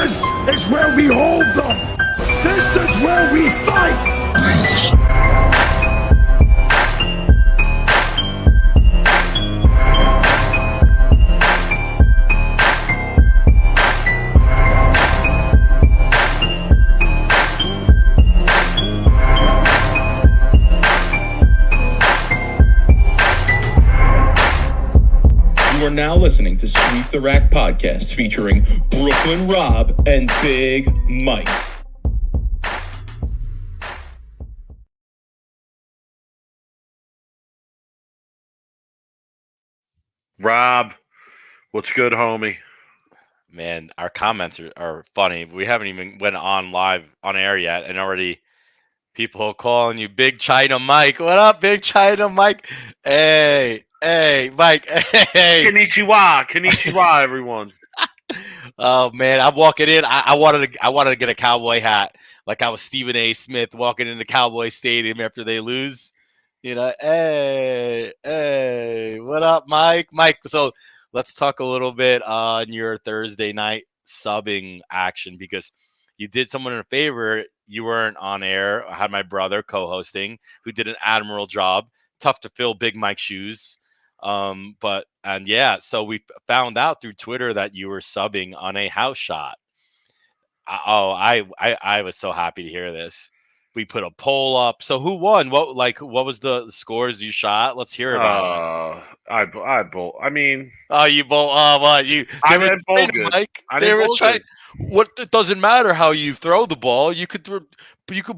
This is where we hold them. This is where we fight. You are now listening to Sweep the Rack podcast featuring Brooklyn Rob and Big Mike. Rob, what's good, homie? Man, our comments are funny. We haven't even went on live on air yet, and already people calling you Big China Mike. What up, Big China Mike? Hey, Mike. Hey. Konnichiwa, everyone. Oh man, I'm walking in. I wanted to get a cowboy hat, like I was Stephen A. Smith walking into Cowboy Stadium after they lose. You know, hey, what up, Mike? Mike, so let's talk a little bit on your Thursday night subbing action, because you did someone a favor. You weren't on air. I had my brother co-hosting, who did an admirable job. Tough to fill Big Mike's shoes. So we found out through Twitter that you were subbing on a house shot. I was so happy to hear this. We put a poll up. So who won? What was the scores you shot? Let's hear about it. I bowl. I mean, you bowl. What you? I didn't bowl good. Mike. I didn't bowl good. What? It doesn't matter how you throw the ball. You could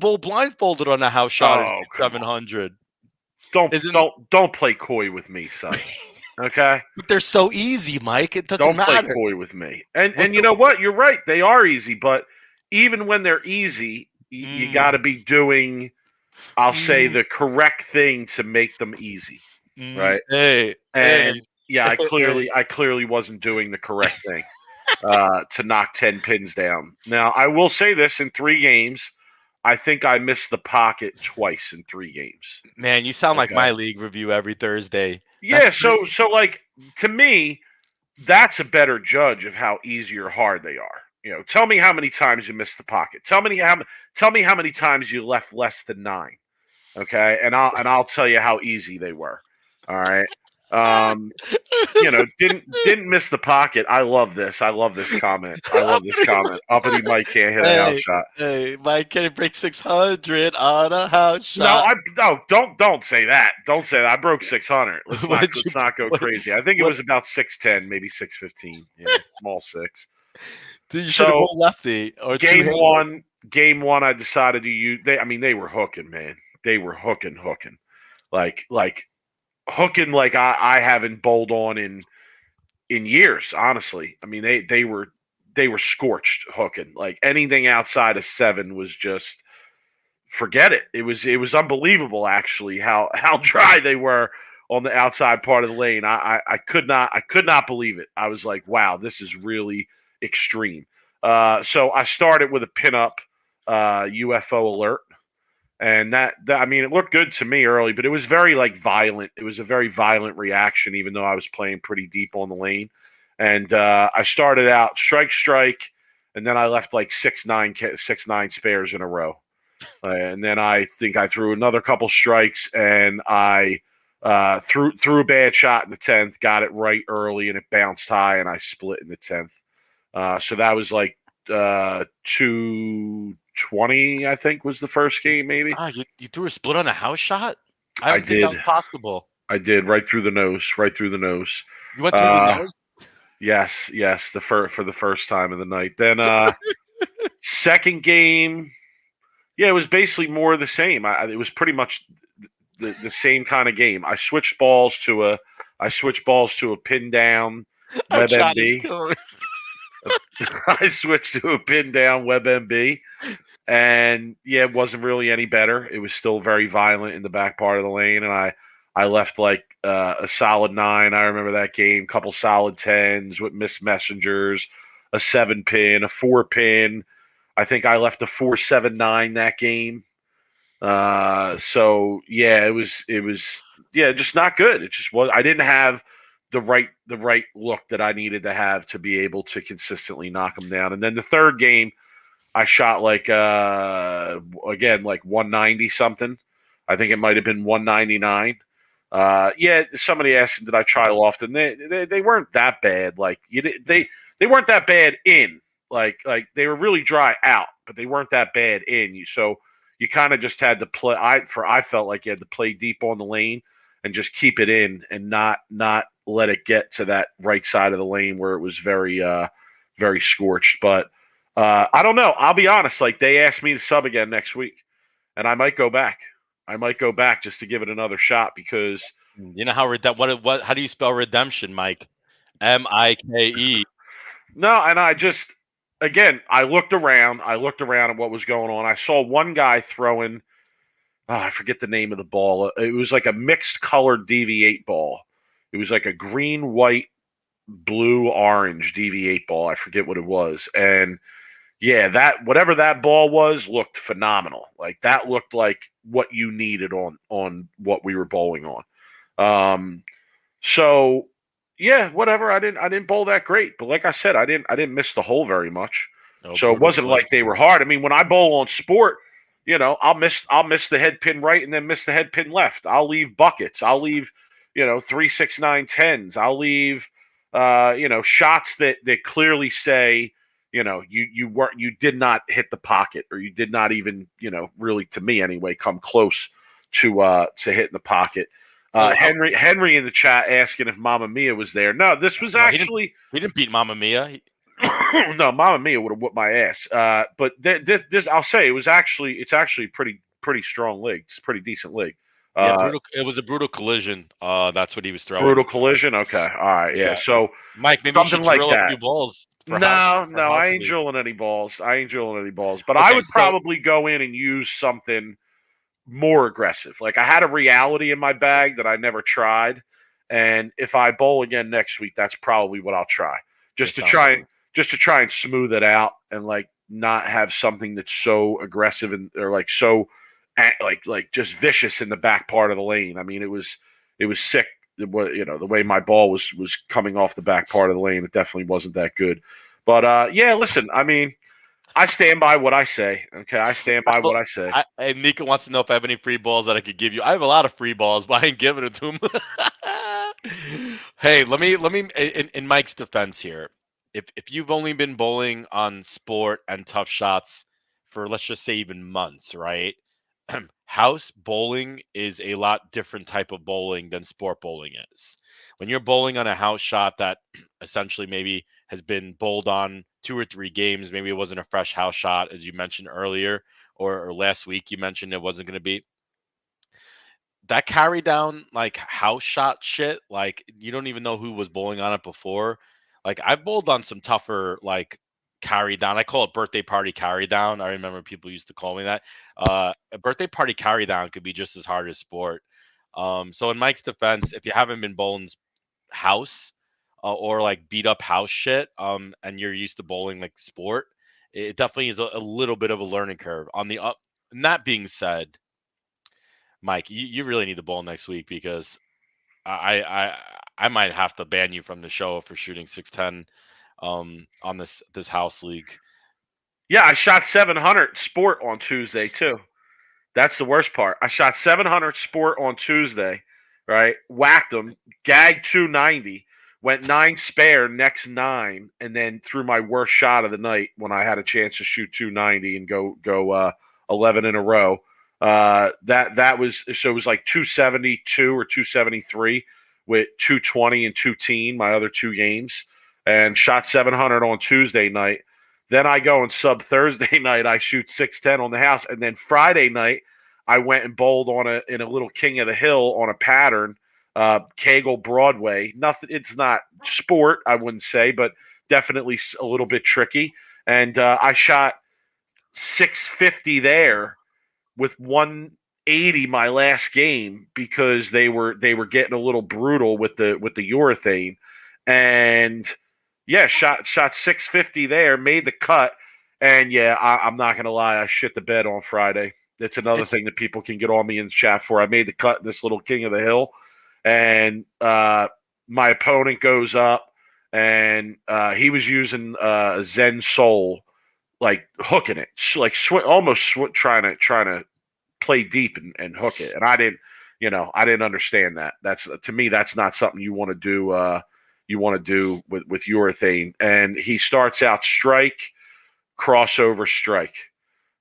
bowl blindfolded on a house shot at 700. Don't play coy with me, son. Okay, but they're so easy, Mike. It doesn't matter. Don't play coy with me. And you know what? You're right. They are easy, but even when they're easy, you got to be doing, I'll say, the correct thing to make them easy, right? I clearly wasn't doing the correct thing to knock 10 pins down. Now, I will say this: in 3 games, I think I missed the pocket twice in 3 games. Man, you sound like my league review every Thursday. Yeah, so like, to me, that's a better judge of how easy or hard they are. You know, tell me how many times you missed the pocket. Tell me how many times you left less than 9. Okay, and I'll tell you how easy they were. All right. Didn't miss the pocket. I love this comment. Uppity Mike can't hit a house shot. Hey, Mike can't break 600 on a house shot. Don't say that. Don't say that. I broke 600. Let's not go crazy. I think it was about 610, maybe 615. Yeah, small 6. You should have bowled lefty. Or game one, I decided to use. They were hooking, man. They were hooking, like hooking like I haven't bowled on in years. Honestly, I mean they were scorched hooking. Like anything outside of 7 was just forget it. It was unbelievable actually how dry they were on the outside part of the lane. I could not believe it. I was like, wow, this is really extreme. So I started with a pinup UFO alert. And that it looked good to me early, but it was very violent. It was a very violent reaction, even though I was playing pretty deep on the lane. And I started out strike, and then I left 6-9 spares in a row. And then I think I threw another couple strikes, and I threw a bad shot in the 10th, got it right early, and it bounced high, and I split in the 10th. So that was 220, I think, was the first game, maybe. You threw a split on a house shot? I don't think did. that was possible. I did, right through the nose. You went through the nose? Yes, for the first time of the night. Then second game, it was basically more of the same. It was pretty much the same kind of game. I switched balls to a pin down WebMB. I switched to a pin down WebMB, and it wasn't really any better. It was still very violent in the back part of the lane, and I left a solid 9. I remember that game. Couple solid 10s with missed messengers, a 7-pin, a 4-pin. I think I left a 4-7-9 that game. It was just not good. It just was. I didn't have the right look that I needed to have to be able to consistently knock them down. And then the third game, I shot like again like 190 something. I think it might have been 199. Yeah, somebody asked, did I try Lofton? They weren't that bad. Like they weren't that bad in. Like they were really dry out, but they weren't that bad in. So you kind of just had to play. I felt like you had to play deep on the lane and just keep it in and not let it get to that right side of the lane where it was very very scorched. But I don't know. I'll be honest. Like they asked me to sub again next week, and I might go back. I might go back just to give it another shot because you know how what how do you spell redemption, Mike? Mike. No, and I just again I looked around at what was going on. I saw one guy throwing I forget the name of the ball. It was like a mixed colored DV8 ball. It was like a green, white, blue, orange DV8 ball. I forget what it was. And yeah, that whatever that ball was looked phenomenal. Like that looked like what you needed on what we were bowling on. So yeah, whatever. I didn't bowl that great, but like I said, I didn't miss the hole very much. So it wasn't like they were hard. I mean, when I bowl on sport, I'll miss the head pin right and then miss the head pin left. I'll leave buckets. I'll leave 3, 6, 9, 10s. I'll leave shots that clearly say you did not hit the pocket or you did not even really, to me anyway, come close to hitting the pocket. Henry in the chat asking if Mamma Mia was there. No, this was actually he didn't beat Mamma Mia. No, Mamma Mia would have whooped my ass. But this I'll say it's actually pretty strong league. It's a pretty decent league. It was a brutal collision. That's what he was throwing. Brutal collision. Okay, all right, yeah. So Mike, maybe you should drill a few balls. I ain't drilling any balls. But I would probably go in and use something more aggressive. Like I had a reality in my bag that I never tried, and if I bowl again next week, that's probably what I'll try. Just to try and smooth it out and like not have something that's so aggressive or like so like just vicious in the back part of the lane. I mean, it was sick. The way my ball was coming off the back part of the lane, it definitely wasn't that good. But yeah, listen, I mean, I stand by what I say. Okay, I stand by what I say. And Nika wants to know if I have any free balls that I could give you. I have a lot of free balls, but I ain't giving it to him. Hey, let me in Mike's defense here. If you've only been bowling on sport and tough shots for, let's just say, even months, right? House bowling is a lot different type of bowling than sport bowling is. When you're bowling on a house shot that essentially maybe has been bowled on 2 or 3 games, maybe it wasn't a fresh house shot, as you mentioned earlier, or last week you mentioned it wasn't going to be. That carry down, like house shot shit, like you don't even know who was bowling on it before. Like I've bowled on some tougher, like carry down. I call it birthday party carry down. I remember people used to call me that. A birthday party carry down could be just as hard as sport. So in Mike's defense, if you haven't been bowling house or like beat up house shit, and you're used to bowling like sport, it definitely is a little bit of a learning curve. On the up, and that being said, Mike, you really need to bowl next week because I might have to ban you from the show for shooting 610 on this house league. Yeah, I shot 700 sport on Tuesday too. That's the worst part. I shot 700 sport on Tuesday, right? Whacked them, gagged 290, went 9 spare next 9, and then threw my worst shot of the night when I had a chance to shoot 290 and go 11 in a row. That was so it was like 272 or 273 with 220 and 210 my other 2 games, and shot 700 on Tuesday night. Then I go and sub Thursday night. I shoot 610 on the house, and then Friday night I went and bowled in a little King of the Hill on a pattern, Kegel Broadway. Nothing. It's not sport, I wouldn't say, but definitely a little bit tricky. And I shot 650 there with 180 my last game because they were getting a little brutal with the urethane, and yeah, shot 650 there, made the cut, and yeah, I'm not gonna lie, I shit the bed on Friday. That's another thing that people can get on me in the chat for. I made the cut in this little King of the Hill, and my opponent goes up, and he was using Zen Soul, like hooking it, trying to play deep and hook it. And I didn't understand that. That's, to me, that's not something you want to do. You want to do with urethane. And he starts out strike, crossover, strike.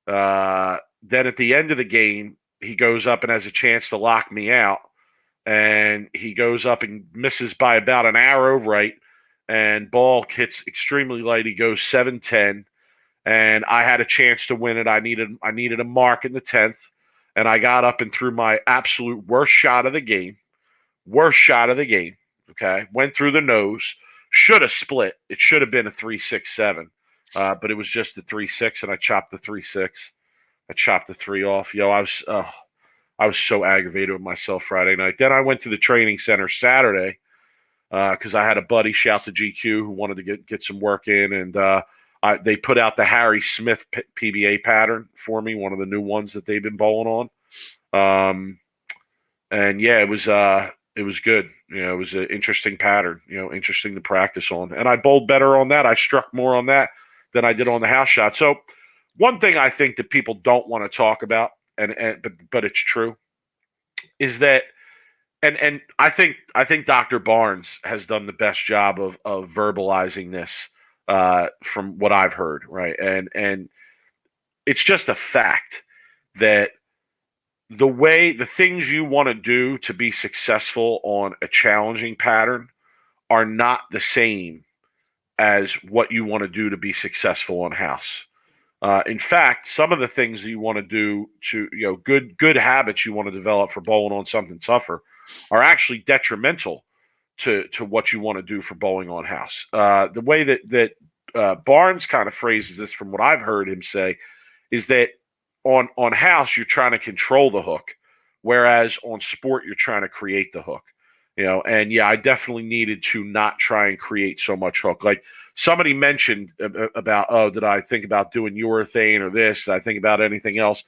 Then at the end of the game, he goes up and has a chance to lock me out. And he goes up and misses by about an arrow right. And ball hits extremely light. He goes 7-10. And I had a chance to win it. I needed a mark in the 10th. And I got up and threw my absolute worst shot of the game. Okay. Went through the nose. Should have split. It should have been a 3-6-7. But it was just the 3-6, and I chopped the 3-6. I chopped the 3 off. I was so aggravated with myself Friday night. Then I went to the training center Saturday because I had a buddy, shout to GQ, who wanted to get some work in, and they put out the Harry Smith PBA pattern for me, one of the new ones that they've been bowling on. And yeah, it was good. It was an interesting pattern. Interesting to practice on, and I bowled better on that. I struck more on that than I did on the house shot. So one thing I think that people don't want to talk about, but it's true, is that, and I think Dr. Barnes has done the best job of verbalizing this from what I've heard, right? And it's just a fact that the things you want to do to be successful on a challenging pattern are not the same as what you want to do to be successful on house. In fact, some of the things that you want to do to, good habits you want to develop for bowling on something tougher are actually detrimental to what you want to do for bowling on house. The way that Barnes kind of phrases this, from what I've heard him say, is that on house you're trying to control the hook, whereas on sport you're trying to create the hook. And yeah, I definitely needed to not try and create so much hook. Like somebody mentioned about, did I think about doing urethane or this? Did I think about anything else?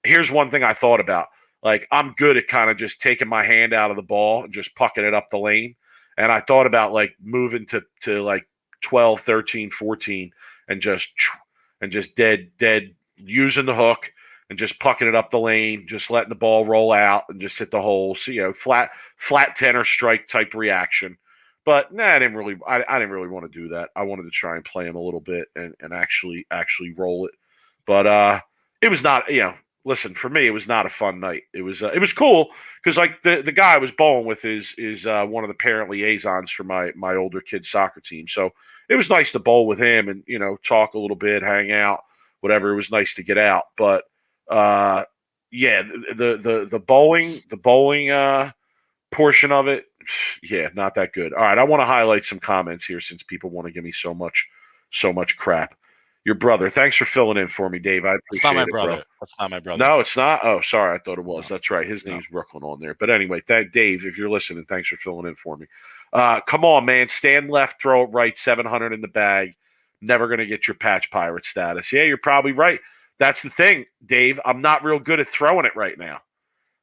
Here's one thing I thought about. Like, I'm good at kind of just taking my hand out of the ball and just pucking it up the lane. And I thought about like moving to like 12, 13, 14 and just dead using the hook and just pucking it up the lane, just letting the ball roll out and just hit the hole. So, flat tenor strike type reaction. But I didn't really want to do that. I wanted to try and play him a little bit and actually roll it. But it was not, listen, for me, it was not a fun night. It was cool because like the guy I was bowling with is one of the parent liaisons for my older kid's soccer team. So it was nice to bowl with him and, talk a little bit, hang out, whatever. It was nice to get out. But yeah, the bowling portion of it, yeah, not that good. All right, I want to highlight some comments here since people want to give me so much crap. Your brother, thanks for filling in for me, Dave. I appreciate it. It's not my brother. Bro. That's not my brother. No, it's not. Oh, sorry, I thought it was. No. That's right. His name's Brooklyn on there. But anyway, Dave, if you're listening, thanks for filling in for me. Come on, man. Stand left, throw it right, 700 in the bag. Never going to get your patch pirate status. Yeah, you're probably right. That's the thing, Dave. I'm not real good at throwing it right now.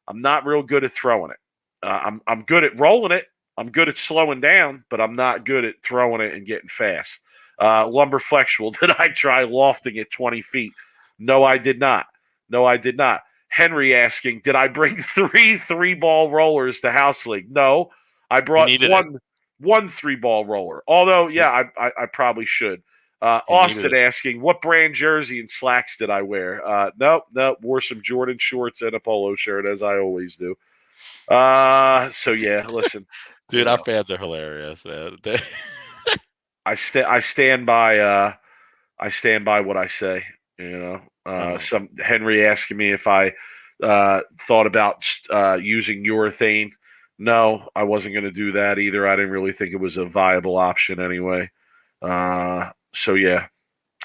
I'm not real good at throwing it. I'm good at rolling it. I'm good at slowing down, but I'm not good at throwing it and getting fast. Lumberflexual, did I try lofting it 20 feet? No, I did not. Henry asking, did I bring three ball rollers to House League? No, I brought one 3-ball roller. Although, yeah, I probably should. Austin asking, what brand jersey and slacks did I wear? Nope. Wore some Jordan shorts and a polo shirt, as I always do. So yeah, listen. Dude, our fans are hilarious, man. I stand by what I say, Some Henry asking me if I thought about using urethane. No, I wasn't going to do that either. I didn't really think it was a viable option anyway. So yeah.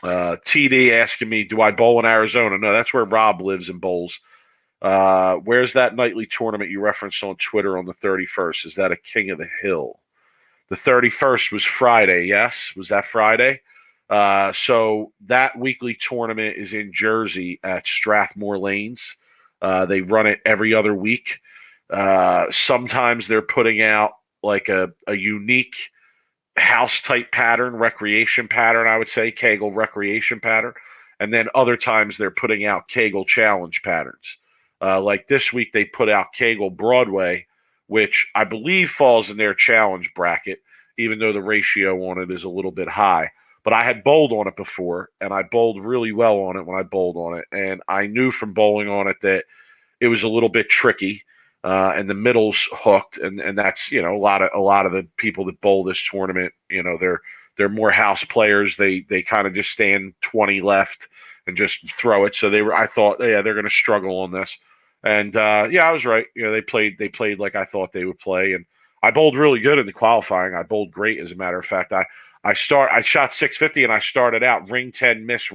TD asking me, do I bowl in Arizona? No, that's where Rob lives and bowls. Where's that nightly tournament you referenced on Twitter on the 31st? Is that a King of the Hill? The 31st was Friday, yes? Was that Friday? So that weekly tournament is in Jersey at Strathmore Lanes. They run it every other week. Sometimes they're putting out like a unique house type pattern, recreation pattern, I would say, Kegel recreation pattern. And then other times they're putting out Kegel challenge patterns. Like this week, they put out Kegel Broadway, which I believe falls in their challenge bracket, even though the ratio on it is a little bit high. But I had bowled on it before, and I bowled really well on it when I bowled on it. And I knew from bowling on it that it was a little bit tricky, and the middle's hooked, and that's a lot of the people that bowl this tournament, they're more house players. They kind of just stand 20 left and just throw it. So I thought, yeah, they're going to struggle on this, and I was right. They played like I thought they would play, and I bowled really good in the qualifying. I bowled great, as a matter of fact. I shot 650, and I started out ring 10 miss,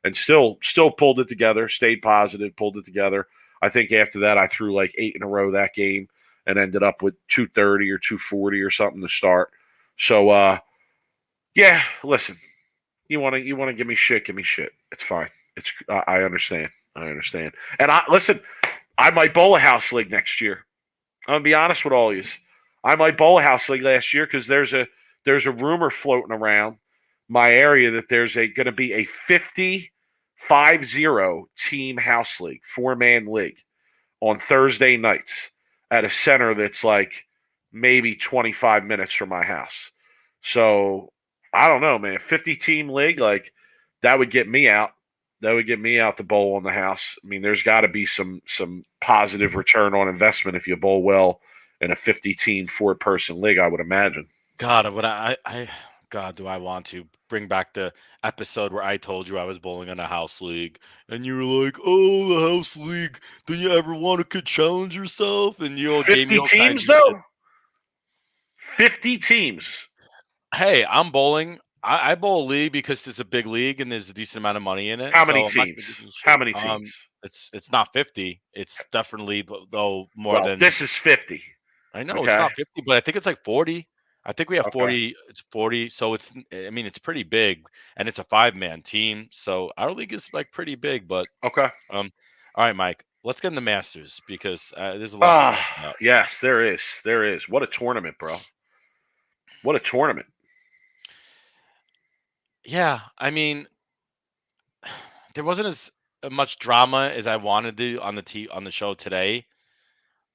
and still pulled it together, stayed positive, pulled it together. I think after that, I threw like 8 in a row that game and ended up with 230 or 240 or something to start. So, listen, you want to give me shit, give me shit. It's fine. I understand. And I might bowl a house league next year. I'm gonna be honest with all of you. I might bowl a house league last year because there's a rumor floating around my area that there's going to be a 50 team house league, 4-man league on Thursday nights at a center that's like maybe 25 minutes from my house. So I don't know, man. 50 team league, like that would get me out. That would get me out to bowl on the house. I mean, there's got to be some positive return on investment if you bowl well in a 50 team 4-person league, I would imagine. God, God, do I want to bring back the episode where I told you I was bowling in a house league, and you were like, "Oh, the house league. Do you ever want to challenge yourself?" And you gave me 50 all teams, kinds of though. shit. 50 teams. Hey, I'm bowling. I bowl a league because it's a big league and there's a decent amount of money in it. How many so I'm not gonna teams? give you shit. How many teams? It's not 50. It's definitely though more Well, than this is 50. I know. It's Okay. not 50, but I think it's like 40. I think we have Okay. 40. It's 40. So it's pretty big, and it's a 5-man team. So our league is like pretty big. But Okay. all right, Mike. Let's get in the Masters because there's a lot to talk about. Yes, there is. There is. What a tournament, bro. What a tournament. Yeah, I mean, there wasn't as much drama as I wanted to on the show today.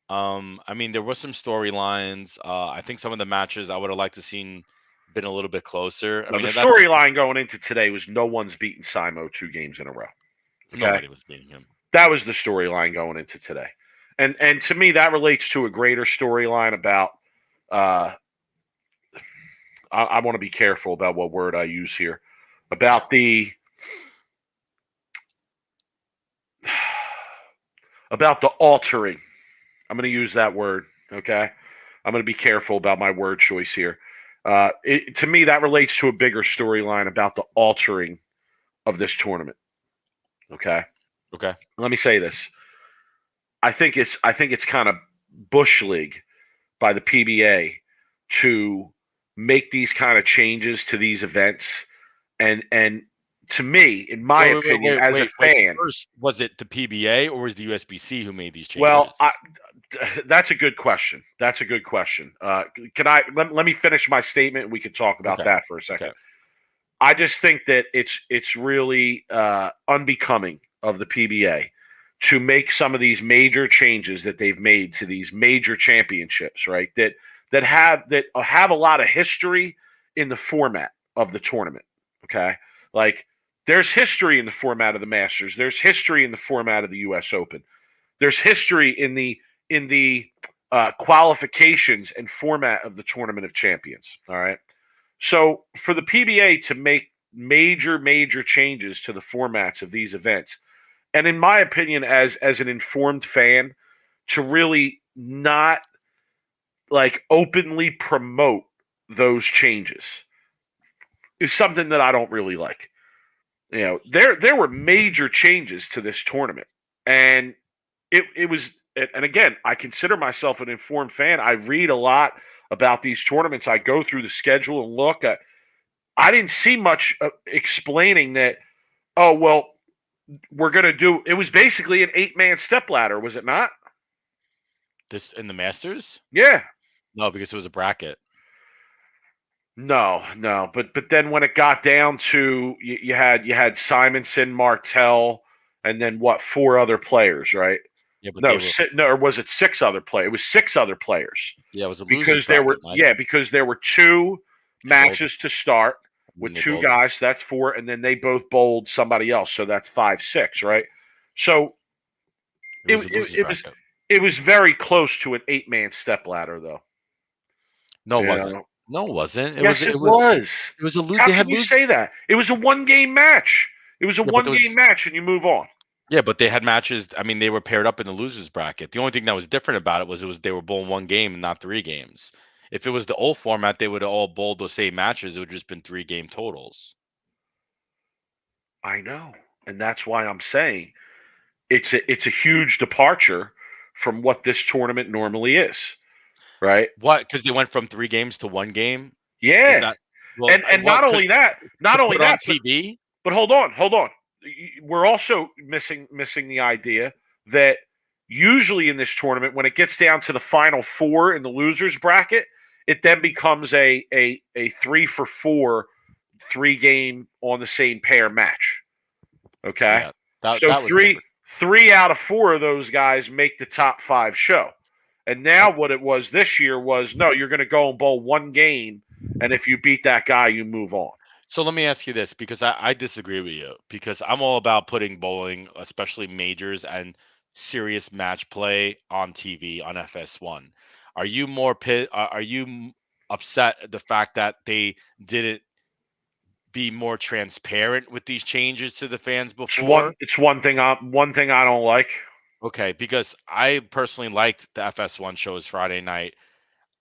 I mean, there was some storylines. I think some of the matches I would have liked to seen been a little bit closer. The storyline going into today was no one's beaten Simo 2 games in a row. Okay? Nobody was beating him. That was the storyline going into today. And to me, that relates to a greater storyline about I want to be careful about what word I use here. About the altering. I'm going to use that word, okay? I'm going to be careful about my word choice here. To me, that relates to a bigger storyline about the altering of this tournament. Okay. Okay. Let me say this. I think it's kind of bush league by the PBA to make these kind of changes to these events, and to me, in my opinion, as a fan, first, was it the PBA or was the USBC who made these changes? Well, that's a good question. Let me finish my statement, and we can talk about that for a second. Okay. I just think that it's really unbecoming of the PBA to make some of these major changes that they've made to these major championships, right? That have a lot of history in the format of the tournament. Okay, like there's history in the format of the Masters. There's history in the format of the U.S. Open. There's history in the qualifications and format of the Tournament of Champions. All right. So for the PBA to make major changes to the formats of these events, and in my opinion, as an informed fan, to really not like openly promote those changes is something that I don't really like. You know, there were major changes to this tournament, and it was, and again, I consider myself an informed fan. I read a lot about these tournaments. I go through the schedule and look at. I didn't see much explaining that. Oh well, we're gonna do. It was basically an 8-man stepladder, was it not? This in the Masters? Yeah. No, because it was a bracket. No. But then when it got down to you had Simonson, Martell, and then what? 4 other players, right? Yeah, but they No, were. no, or was it 6 other players? It was 6 other players Yeah, it was a losers because there were bracket, Mike. because there were 2 They both. matches to start with They 2 both. guys. So that's 4, and then they both bowled somebody else. So that's 5, 6, right? So It it was a it, losers it was bracket. it was very close to an 8-man step ladder, though. No, it You wasn't. know? No, it wasn't. It was. Yes, It it was. was. It was a lose. How They can had you lose. say that? It was a 1-game match. It was a Yeah, but there 1-game was. match, and you move on. Yeah, but they had matches. I mean, they were paired up in the losers bracket. The only thing that was different about it was they were bowling 1 game and not 3 games. If it was the old format, they would have all bowled those same matches. It would have just been 3-game totals. I know, and that's why I'm saying it's a huge departure from what this tournament normally is, right? What? Because they went from 3 games to 1 game. Is Yeah, that well? and What? not Because only that, to not put only it on that, TV. but hold on. We're also missing the idea that usually in this tournament, when it gets down to the final 4 in the losers bracket, it then becomes a 3 for 4 3-game on the same pair match. Okay, Yeah, that so that was different. 3 out of 4 of those guys make the top 5 show. And now Okay. what it was this year was no, you're going to go and bowl 1 game, and if you beat that guy, you move on. So let me ask you this, because I disagree with you, because I'm all about putting bowling, especially majors and serious match play on TV on FS1. Are you more are you upset at the fact that they didn't be more transparent with these changes to the fans before? It's one thing I don't like. Okay, because I personally liked the FS1 shows Friday night.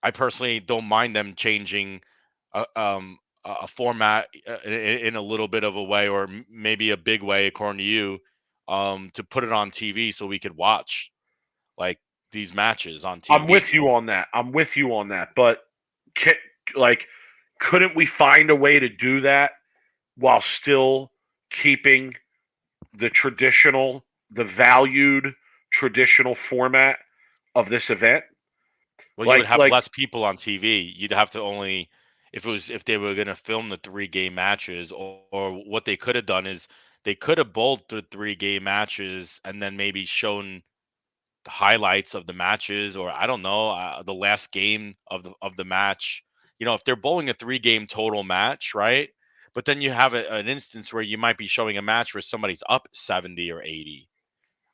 I personally don't mind them changing a format in a little bit of a way, or maybe a big way, according to you, to put it on TV so we could watch like these matches on I'm TV. with you on that. I'm with you on that. But ca like, couldn't we find a way to do that while still keeping the valued traditional format of this event? Well, you would have Like less people on TV. You'd have to only if they were going to film the 3 game matches, or what they could have done is they could have bowled the 3 game matches and then maybe shown the highlights of the matches, or I don't know, the last game of the match. If they're bowling a 3 game total match, right? But then you have an instance where you might be showing a match where somebody's up 70 or 80.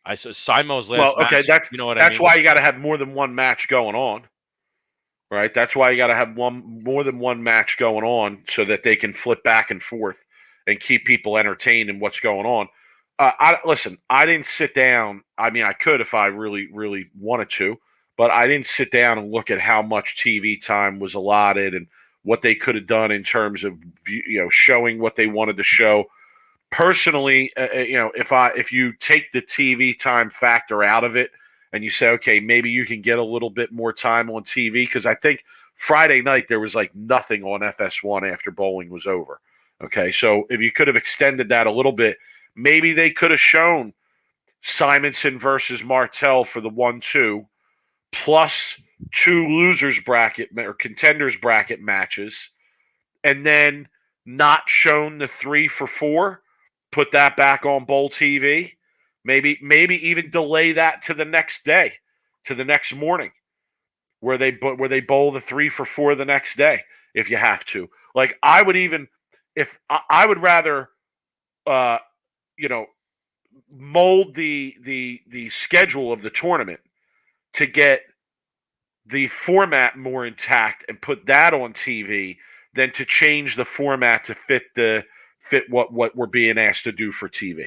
I saw Simo's well, last okay, match. You know what I that's mean? why you got to have more than one match going on, right? That's why you got to have more than one match going on so that they can flip back and forth and keep people entertained in what's going on. Listen. I didn't sit down. I mean, I could if I really, really wanted to, but I didn't sit down and look at how much TV time was allotted and what they could have done in terms of showing what they wanted to show. Personally, if you take the TV time factor out of it and you say, okay, maybe you can get a little bit more time on TV, because I think Friday night there was like nothing on FS1 after bowling was over. Okay, so if you could have extended that a little bit, maybe they could have shown Simonson versus Martell for the 1-2, plus 2 losers bracket or contenders bracket matches, and then not shown the 3 for 4. Put that back on Bowl TV. Maybe even delay that to the next day, to the next morning, where they bowl the 3 for 4 the next day if you have to. Like, I would even if I would rather uh you know mold the schedule of the tournament to get the format more intact and put that on TV than to change the format to fit what we're being asked to do for TV.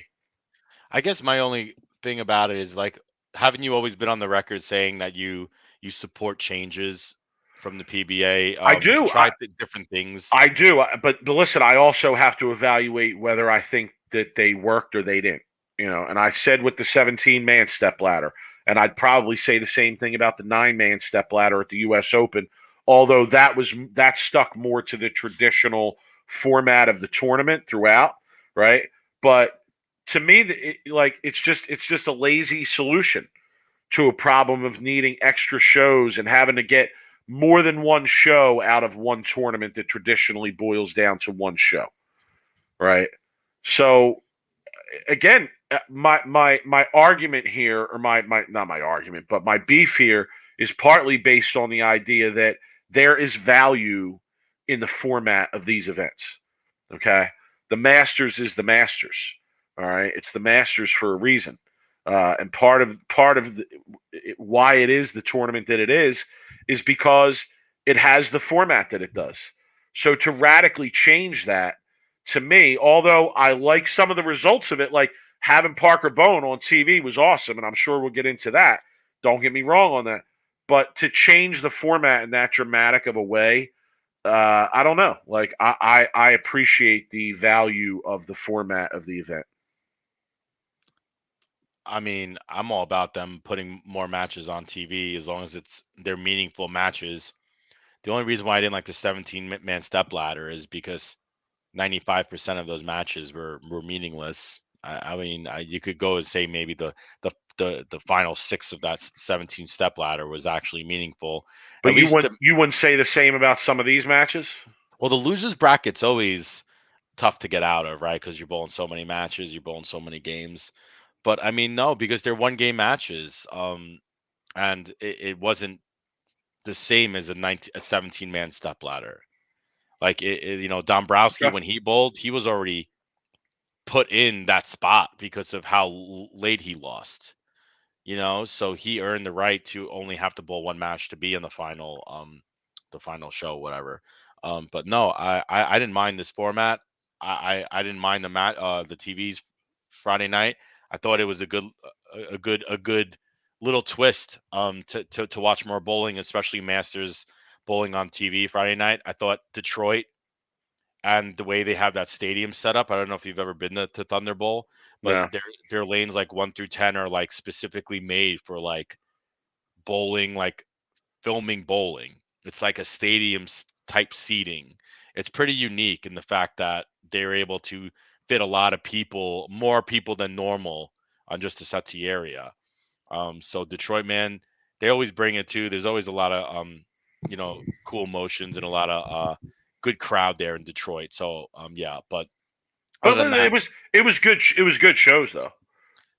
I guess my only thing about it is, like, haven't you always been on the record saying that you support changes from the PBA I to do. try different things? I do. But listen, I also have to evaluate whether I think that they worked or they didn't. And I said with the 17-man step ladder, and I'd probably say the same thing about the 9-man step ladder at the U.S. Open, although that stuck more to the traditional format of the tournament throughout, right? But to me, it's just a lazy solution to a problem of needing extra shows and having to get more than one show out of one tournament that traditionally boils down to one show, right? So again, my argument here, or my not my argument, but my beef here is partly based on the idea that there is value in the format of these events. Okay, the Masters is the Masters. All right, it's the Masters for a reason, and why it is the tournament that it is because it has the format that it does. So to radically change that, to me, although I like some of the results of it, like having Parker Bone on TV was awesome, and I'm sure we'll get into that. Don't get me wrong on that. But to change the format in that dramatic of a way, I don't know. Like I appreciate the value of the format of the event. I mean, I'm all about them putting more matches on TV as long as they're meaningful matches. The only reason why I didn't like the 17-man step ladder is because 95% of those matches were meaningless. I mean, you could go and say maybe the final six of that 17 step ladder was actually meaningful. But At least the you wouldn't say the same about some of these matches? well, the losers bracket's always tough to get out of, right? Because you're bowling so many matches, you're bowling so many games. But I mean, no, because they're one game matches. And it wasn't the same as a 17-man step ladder. Like Dombrowski, Okay. when he bowled, he was already put in that spot because of how late he lost. So he earned the right to only have to bowl one match to be in the final show, whatever. But no, I didn't mind this format. I didn't mind the TV's Friday night. I thought it was a good little twist to watch more bowling, especially Masters bowling on TV Friday night. I thought Detroit and the way they have that stadium set up. I don't know if you've ever been to Thunder Bowl, but No. their lanes like 1 through 10 are like specifically made for like bowling, like filming bowling. It's like a stadium type seating. It's pretty unique in the fact that they're able to fit a lot of people, more people than normal, on just a settee area. So Detroit, man, they always bring it too. There's always a lot of cool emotions and a lot of good crowd there in Detroit. So yeah, but other But than that, it was good. It was good shows though.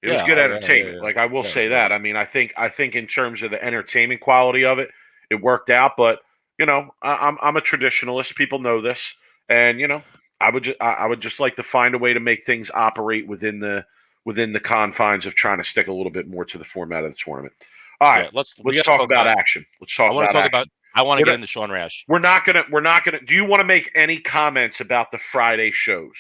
It was yeah, good oh yeah, yeah, entertainment. yeah, Like I will yeah, say yeah. that. I mean, I think in terms of the entertainment quality of it, it worked out. But I'm a traditionalist. People know this, and I would just like to find a way to make things operate within the confines of trying to stick a little bit more to the format of the tournament. All right, Yeah, we let's got to talk talk about about. action. Let's I talk want to about talk about. action. I want to We're get not, into Sean Rash. we're not gonna. Do you want to make any comments about the Friday shows?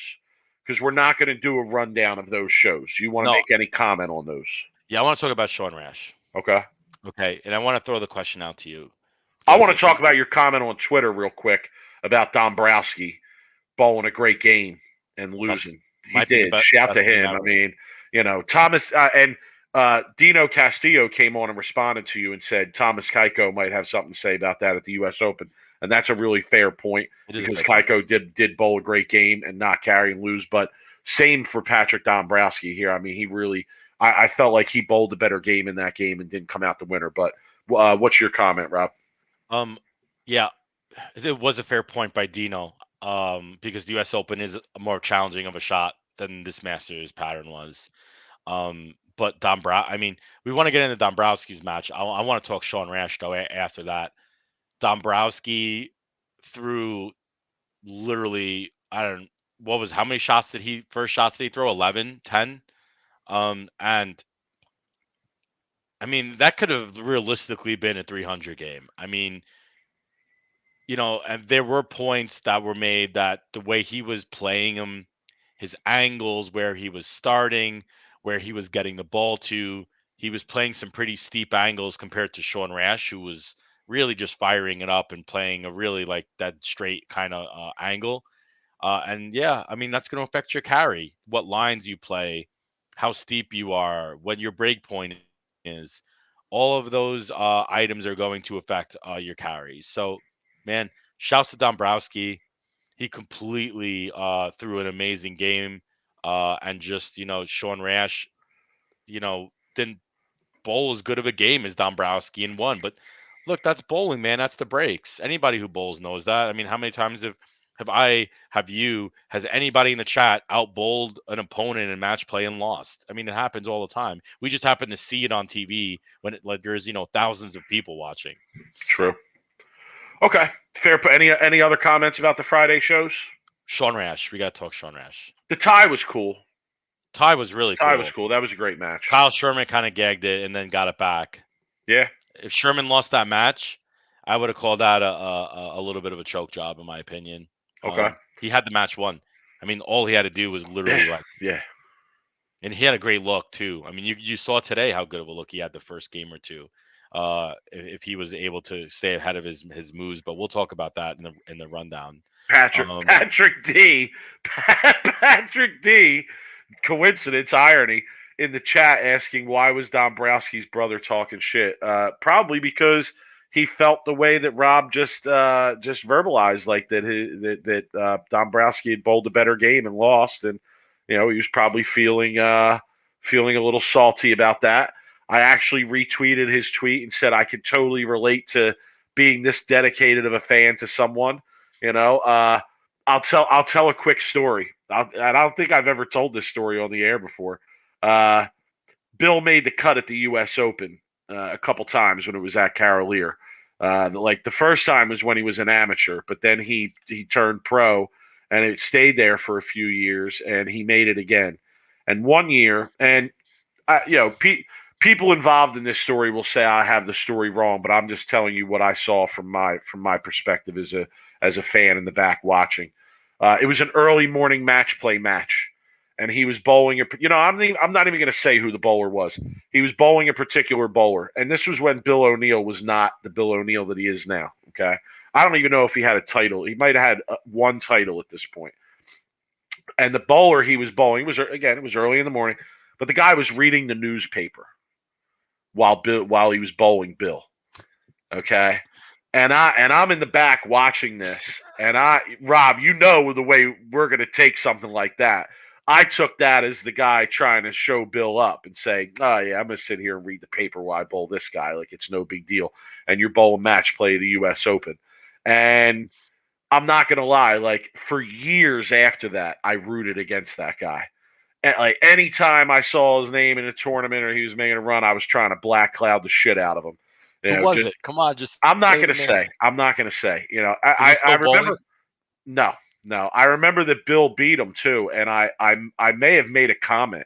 Because we're not going to do a rundown of those shows. Do you want to No, make any comment on those? yeah, I want to talk about Sean Rash. Okay. Okay, and I want to throw the question out to you I because want to talk about your comment on Twitter real quick about Dombrowski bowling a great game and that's losing. He might be the did. Shout to best game him. I ever. mean, Thomas and Dino Castillo came on and responded to you and said Thomas Keiko might have something to say about that at the U.S. Open, and that's a really fair point It is a because fair point. Keiko did bowl a great game and not carry and lose. But same for Patrick Dombrowski here. I mean, he really. I felt like he bowled a better game in that game and didn't come out the winner. But what's your comment, Rob? Yeah, it was a fair point by Dino. Because the U.S. Open is a more challenging of a shot than this Masters pattern was. But I mean, we want to get into Dombrowski's match. I want to talk Sean Rash though after that. Dombrowski threw literally, I don't what was how many first shots did he throw? 11, 10? And I mean, that could have realistically been a 300 game. I mean, and there were points that were made that the way he was playing him, his angles, where he was starting, where he was getting the ball to, he was playing some pretty steep angles compared to Sean Rash, who was really just firing it up and playing a really like that straight kind of angle. And yeah, I mean, that's going to affect your carry, what lines you play, how steep you are, what your break point is. All of those items are going to affect your carries. So, man, shouts to Dombrowski. He completely threw an amazing game. And just, Sean Rash, didn't bowl as good of a game as Dombrowski and won. But Look, that's bowling, man. That's the breaks. Anybody who bowls knows that. I mean, how many times has anybody in the chat out bowled an opponent in match play and lost? I mean, it happens all the time. We just happen to see it on TV when there's thousands of people watching. True. Okay, fair. Any other comments about the Friday shows? Sean Rash, we got to talk Sean Rash. The tie was cool. Tie was really cool. Tie was cool. That was a great match. Kyle Sherman kind of gagged it and then got it back. Yeah. If Sherman lost that match, I would have called that a little bit of a choke job, in my opinion. Okay. He had the match won. I mean, all he had to do was literally and he had a great look too. I mean, you saw today how good of a look he had the first game or two. If he was able to stay ahead of his moves, but we'll talk about that in the rundown. Patrick D. Coincidence, irony in the chat asking why was Dombrowski's brother talking shit? Probably because he felt the way that Rob just verbalized, like that Dombrowski had bowled a better game and lost, and he was probably feeling a little salty about that. I actually retweeted his tweet and said I could totally relate to being this dedicated of a fan to someone. I'll tell a quick story. I don't think I've ever told this story on the air before. Bill made the cut at the U.S. Open a couple times when it was at Carolier. Like the first time was when he was an amateur, but then he turned pro and it stayed there for a few years, and he made it again. And one year, and people involved in this story will say I have the story wrong, but I'm just telling you what I saw from my perspective as a fan in the back watching. It was an early morning match play match, and he was bowling I'm not even going to say who the bowler was. He was bowling a particular bowler, and this was when Bill O'Neill was not the Bill O'Neill that he is now. Okay, I don't even know if he had a title. He might have had one title at this point. And the bowler he was bowling it was early in the morning, but the guy was reading the newspaper while he was bowling Bill. Okay. And I'm in the back watching this, and Rob, the way we're going to take something like that. I took that as the guy trying to show Bill up and say, oh, yeah, I'm going to sit here and read the paper while I bowl this guy. Like, it's no big deal. And you're bowling match play of the U.S. Open. And I'm not going to lie, like, for years after that, I rooted against that guy. And, like, anytime I saw his name in a tournament or he was making a run, I was trying to black cloud the shit out of him. Who was it? Come on, just. I'm not going to say. I'm not going to say. I remember. No. I remember that Bill beat him too, and I may have made a comment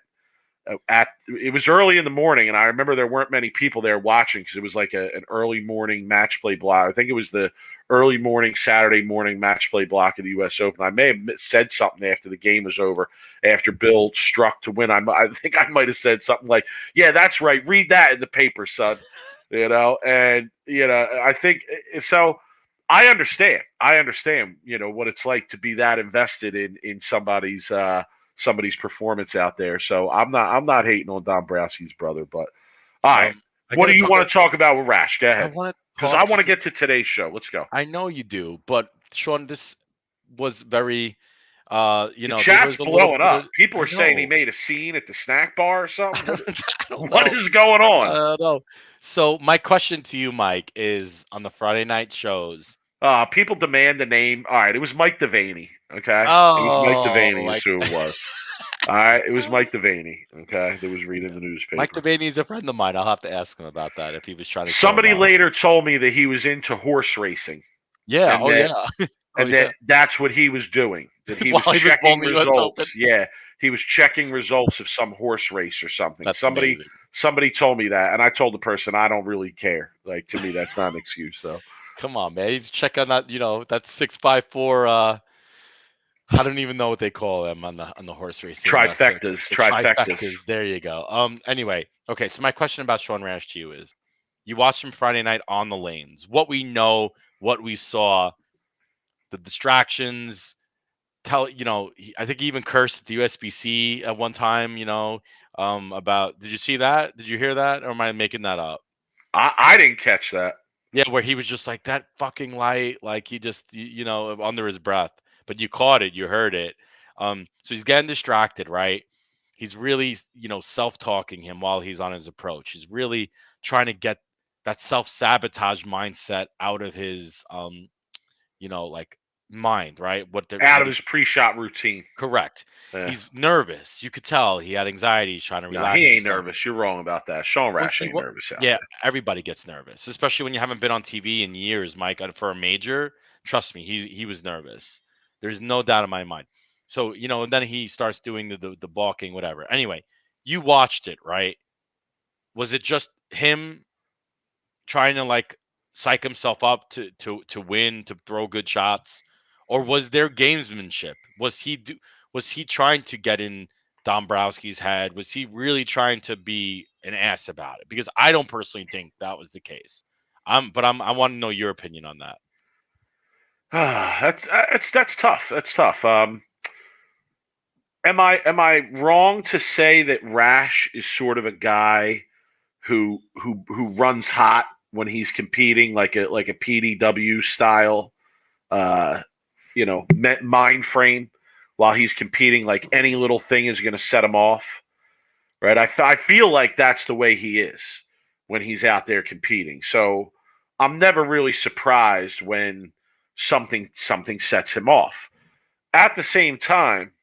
it was early in the morning, and I remember there weren't many people there watching because it was like an early morning match play block. I think it was the early morning Saturday morning match play block of the U.S. Open. I may have said something after the game was over, after Bill struck to win. I think I might have said something like, "Yeah, that's right. Read that in the paper, son." And I think so. I understand. What it's like to be that invested in somebody's performance out there. So I'm not hating on Dombrowski's brother, but all right. What do you want to talk about with Rash? Go ahead. Because I want to get to today's show. Let's go. I know you do, but Sean, this was very the chat's blowing up. People are saying he made a scene at the snack bar or something. What is going on? I don't know. So my question to you, Mike, is on the Friday night shows. People demand the name. All right, it was Mike Devaney. Okay, oh, it was Mike Devaney is who it was. All right, it was Mike Devaney. Okay, that was reading the newspaper. Mike Devaney is a friend of mine. I'll have to ask him about that if he was trying to. Somebody later told me that he was into horse racing. Yeah. That's what he was doing. That he was checking results. Yeah, he was checking results of some horse race or something. That's somebody told me that, and I told the person I don't really care. Like, to me, that's not an excuse. So. Come on, man. He's checking that, that's 654. I don't even know what they call them on the horse racing. Trifectas. There you go. Anyway, okay. So my question about Sean Rash to you is, you watched him Friday night on the lanes. What we know, what we saw, the distractions. I think he even cursed at the USBC at one time. About. Did you see that? Did you hear that? Or am I making that up? I didn't catch that. Yeah, where he was just like, that fucking light, like he just, under his breath. But you caught it, you heard it. So he's getting distracted, right? He's really, self-talking him while he's on his approach. He's really trying to get that self-sabotage mindset out of his like mind, right? Out what of his pre-shot routine. correct. Yeah. He's nervous. You could tell he had anxiety. He's trying to No, relax he ain't himself. nervous. You're wrong about that. Sean Well, Rash ain't nervous out yeah, there. everybody gets nervous, especially when you haven't been on TV in years, Mike. For a major, trust me, he was nervous. There's no doubt in my mind. So and then he starts doing the balking, whatever. Anyway, you watched it, right? Was it just him trying to like psych himself up to win, to throw good shots, or was there gamesmanship? Was he trying to get in Dombrowski's head? Was he really trying to be an ass about it? Because I don't personally think that was the case. I want to know your opinion on that. That's tough. That's tough. Am I wrong to say that Rash is sort of a guy who runs hot when he's competing, like a PDW style, mind frame while he's competing? Like any little thing is going to set him off, right? I feel like that's the way he is when he's out there competing. So I'm never really surprised when something sets him off. At the same time,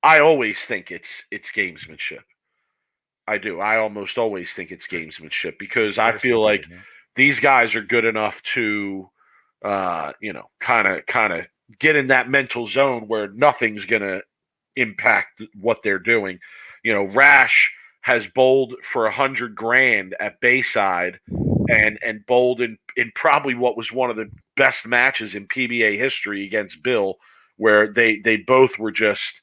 I always think it's gamesmanship. I do. I almost always think it's gamesmanship because I feel like these guys are good enough to, kind of get in that mental zone where nothing's going to impact what they're doing. Rash has bowled for $100,000 at Bayside and bowled in probably what was one of the best matches in PBA history against Bill, where they both were just,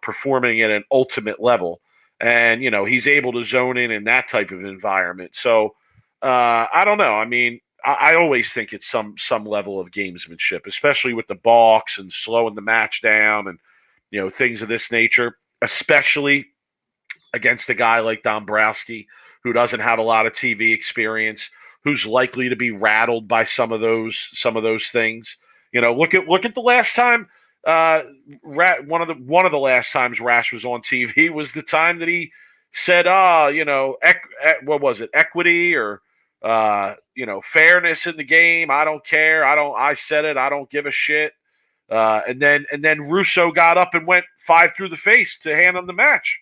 performing at an ultimate level. And, he's able to zone in that type of environment. So I don't know. I mean, I always think it's some level of gamesmanship, especially with the balks and slowing the match down and, things of this nature, especially against a guy like Dombrowski, who doesn't have a lot of TV experience, who's likely to be rattled by some of those things. Look at the last time. One of the last times Rash was on TV was the time that he said, what was it, equity or fairness in the game. I don't care. I said it. I don't give a shit. And then Russo got up and went 5 through the face to hand him the match.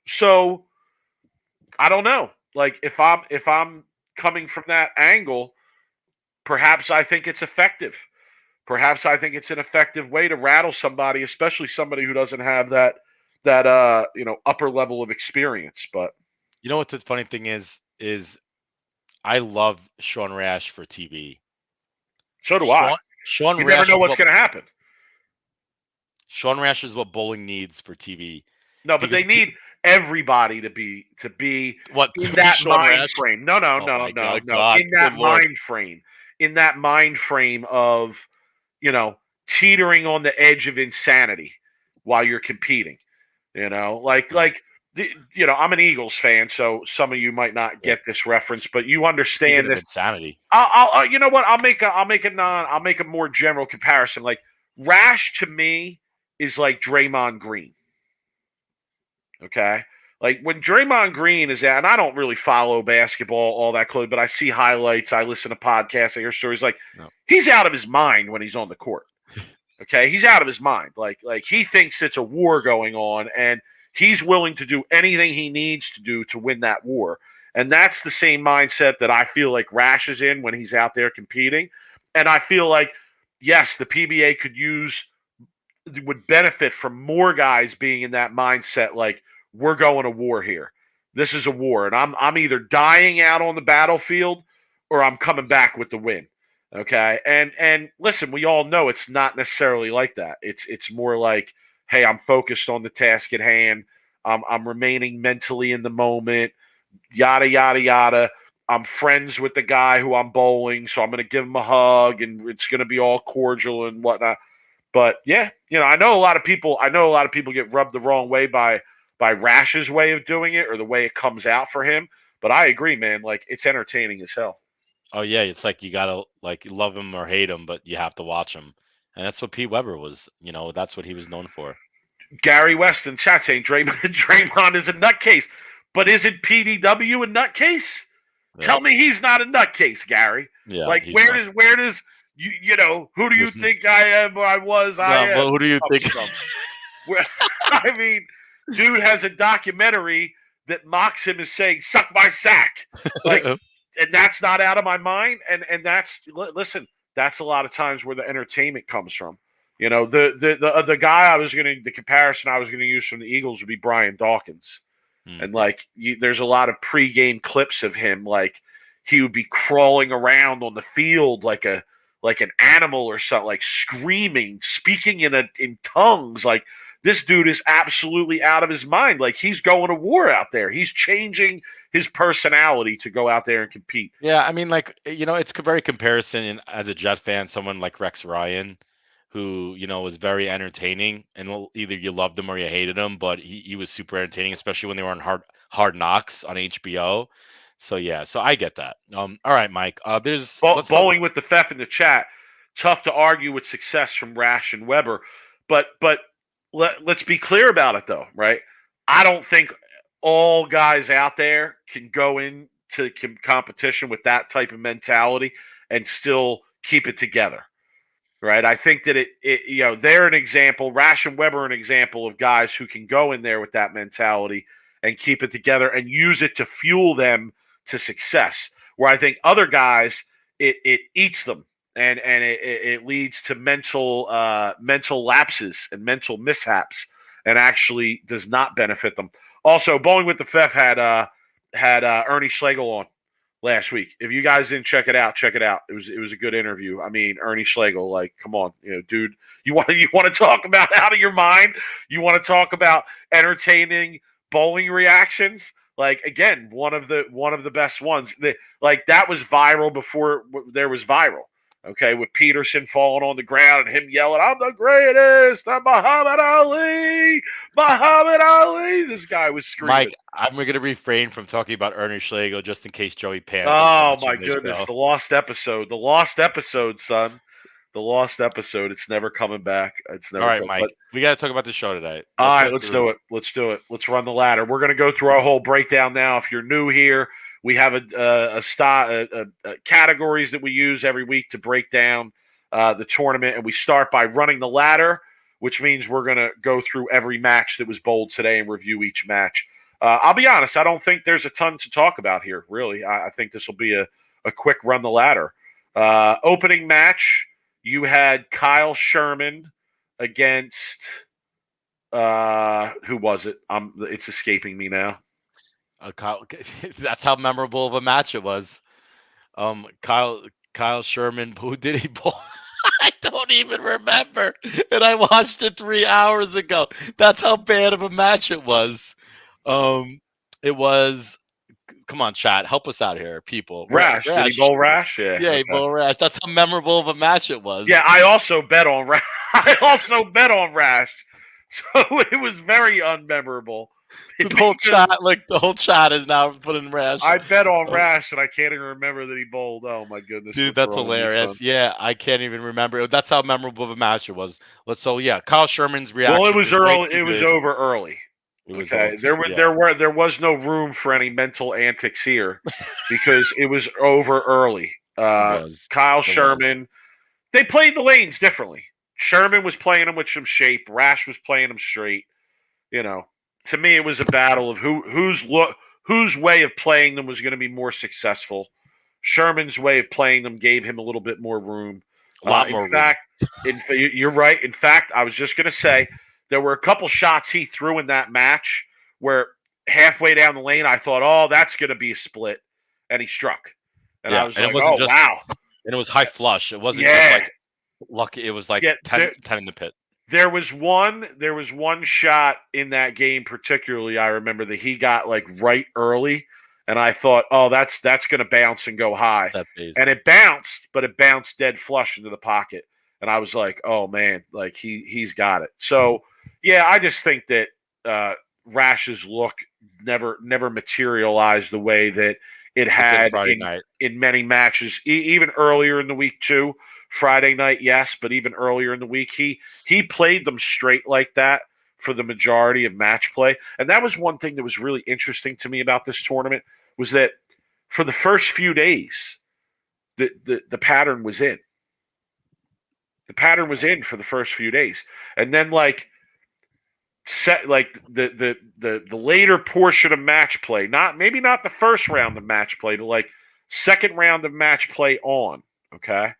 So I don't know. Like if I'm coming from that angle, perhaps I think it's effective. Perhaps I think it's an effective way to rattle somebody, especially somebody who doesn't have that upper level of experience. But what the funny thing is I love Sean Rash for TV. So do I. Sean you Rash never know what's going to happen. Sean Rash is what bowling needs for TV. No, but they need everybody to be what in that mind frame. No. God, In that mind frame. In that mind frame of, teetering on the edge of insanity while you're competing. I'm an Eagles fan, so some of you might not get this reference, but you understand this insanity. I'll you know what? I'll make a more general comparison. Like Rash to me is like Draymond Green. Okay? Like when Draymond Green is out, and I don't really follow basketball all that closely, but I see highlights, I listen to podcasts, I hear stories. Like he's out of his mind when he's on the court. Okay, he's out of his mind. Like he thinks it's a war going on, and he's willing to do anything he needs to do to win that war. And that's the same mindset that I feel like Rash is in when he's out there competing. And I feel like, yes, the PBA would benefit from more guys being in that mindset. Like, we're going to war here. This is a war, and I'm either dying out on the battlefield or I'm coming back with the win. Okay, and listen, we all know it's not necessarily like that. It's more like, hey, I'm focused on the task at hand. I'm remaining mentally in the moment. Yada yada yada. I'm friends with the guy who I'm bowling, so I'm going to give him a hug, and it's going to be all cordial and whatnot. But yeah, I know a lot of people get rubbed the wrong way by Rash's way of doing it or the way it comes out for him. But I agree, man. Like, it's entertaining as hell. Oh yeah, it's like you gotta love him or hate him, but you have to watch him, and that's what Pete Weber was. That's what he was known for. Gary West in chat saying Draymond is a nutcase, but isn't PDW a nutcase? Tell me he's not a nutcase, Gary. Yeah, Like he's where does you know, who do you think I am? I am. Well, who do you think? From? I mean, dude has a documentary that mocks him as saying "suck my sack," like, and that's not out of my mind. And that's listen, that's a lot of times where the entertainment comes from. You know, the guy the comparison I was gonna use from the Eagles would be Brian Dawkins, and like there's a lot of pregame clips of him, like he would be crawling around on the field like an animal or something, like screaming, speaking in tongues, like. This dude is absolutely out of his mind. Like he's going to war out there. He's changing his personality to go out there and compete. Yeah, I mean, like, it's very comparison. And as a Jet fan, someone like Rex Ryan, who was very entertaining, and either you loved him or you hated him, but he was super entertaining, especially when they were on Hard Knocks on HBO. So yeah, so I get that. All right, Mike. There's Bowling with the Fef in the chat. Tough to argue with success from Rash and Weber, but. Let's be clear about it, though, right? I don't think all guys out there can go into competition with that type of mentality and still keep it together, right? I think that they're an example. Rash and Weber are an example of guys who can go in there with that mentality and keep it together and use it to fuel them to success. Where I think other guys, it eats them. And it leads to mental lapses and mental mishaps, and actually does not benefit them. Also, Bowling with the Fef had Ernie Schlegel on last week. If you guys didn't check it out, check it out. It was a good interview. I mean, Ernie Schlegel, like, come on, dude, you want to talk about out of your mind? You want to talk about entertaining bowling reactions? Like, again, one of the best ones. That was viral before there was viral. Okay, with Peterson falling on the ground and him yelling, "I'm the greatest! I'm Muhammad Ali! Muhammad Ali!" This guy was screaming. Mike, I'm going to refrain from talking about Ernie Schlegel just in case Joey Pants. Oh my goodness, the lost episode, son, the lost episode. It's never coming back. It's never. All right, Mike, we got to talk about the show today. All right, let's do it. Let's do it. Let's run the ladder. We're going to go through our whole breakdown now. If you're new here. We have categories that we use every week to break down the tournament, and we start by running the ladder, which means we're going to go through every match that was bowled today and review each match. I'll be honest, I don't think there's a ton to talk about here, really. I think this will be a quick run the ladder. Opening match, you had Kyle Sherman against who was it? It's escaping me now. That's how memorable of a match it was. Kyle Sherman, who did he bowl? I don't even remember. And I watched it 3 hours ago. That's how bad of a match it was. It was, come on, chat, help us out here, people. Rash. Did he bowl Rash? Yeah, okay. He bowled Rash. That's how memorable of a match it was. Yeah, I also bet on Rash. So it was very unmemorable. The whole chat is now putting Rash. I bet on Rash, and I can't even remember that he bowled. Oh my goodness, dude, that's hilarious. Yeah, I can't even remember. That's how memorable of a match it was. Kyle Sherman's reaction. Well, it was early. It was over early. Okay, there was no room for any mental antics here because it was over early. Kyle Sherman, they played the lanes differently. Sherman was playing them with some shape. Rash was playing them straight. To me, it was a battle of whose way of playing them was going to be more successful. Sherman's way of playing them gave him a little bit more room. A lot more room. You're right. In fact, I was just going to say there were a couple shots he threw in that match where halfway down the lane, I thought, "Oh, that's going to be a split," and he struck. And I was like, "Oh, wow!" And it was high flush. It wasn't just like lucky. It was like 10 in the pit. There was one shot in that game particularly I remember that he got like right early, and I thought, "Oh, that's going to bounce and go high." And it bounced, but it bounced dead flush into the pocket. And I was like, "Oh man, like he's got it." So, yeah, I just think that Rash's look never materialized the way that it had in many matches, even earlier in the week too. Friday night, yes, but even earlier in the week, he played them straight like that for the majority of match play. And that was one thing that was really interesting to me about this tournament was that for the first few days, the pattern was in. The pattern was in for the first few days, and then like the later portion of match play, maybe not the first round of match play, but like second round of match play on. Okay,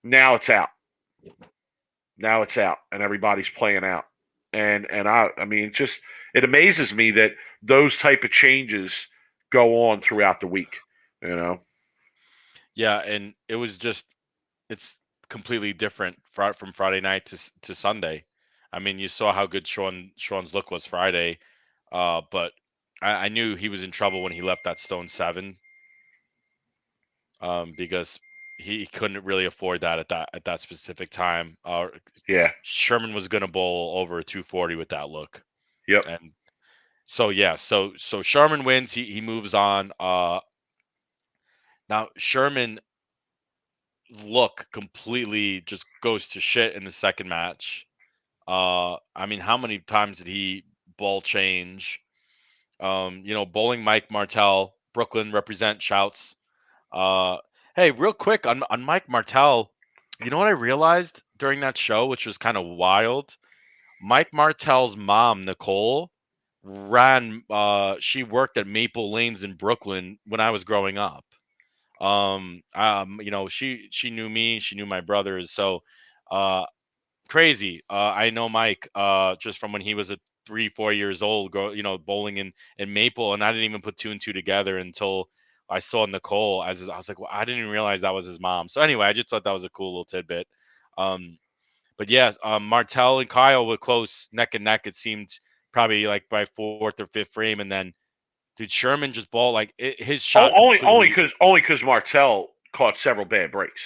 now it's out. Now it's out, and everybody's playing out. And I mean, it amazes me that those type of changes go on throughout the week. You know. Yeah, and it's completely different from Friday night to Sunday. I mean, you saw how good Sean's look was Friday, but I knew he was in trouble when he left that Stone 7, because he couldn't really afford that at that specific time. Yeah. Sherman was going to bowl over 240 with that look. Yep. And so yeah, so Sherman wins. He moves on. Now Sherman look completely just goes to shit in the second match. I mean, how many times did he ball change? Bowling Mike Martell, Brooklyn represent shouts. Hey, real quick on Mike Martell, you know what I realized during that show, which was kind of wild? Mike Martell's mom, Nicole, she worked at Maple Lanes in Brooklyn when I was growing up. She knew me, she knew my brothers. So, crazy. I know Mike, just from when he was 3-4 years old, bowling in Maple, and I didn't even put two and two together until I saw Nicole. I was like, well, I didn't even realize that was his mom. So anyway, I just thought that was a cool little tidbit. But yes, Martell and Kyle were close neck and neck. It seemed probably like by fourth or fifth frame, and then dude Sherman just balled like his shot. Only because Martell caught several bad breaks.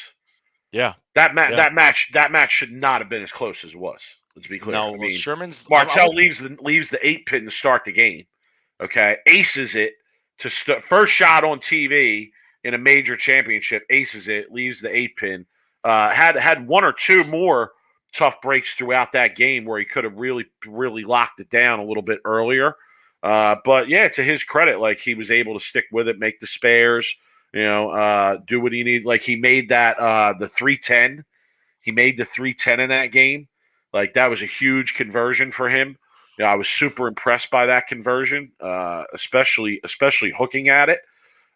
Yeah, that match should not have been as close as it was. Let's be clear. No, Sherman's Martell leaves the 8 pin to start the game. Okay, aces it to first shot on TV in a major championship. Aces it, leaves the 8 pin. Had one or two more tough breaks throughout that game where he could have really locked it down a little bit earlier. But yeah, to his credit, like he was able to stick with it, make the spares. Do what he needed. Like he made that the 310. He made the 310 in that game. Like that was a huge conversion for him. I was super impressed by that conversion, especially hooking at it.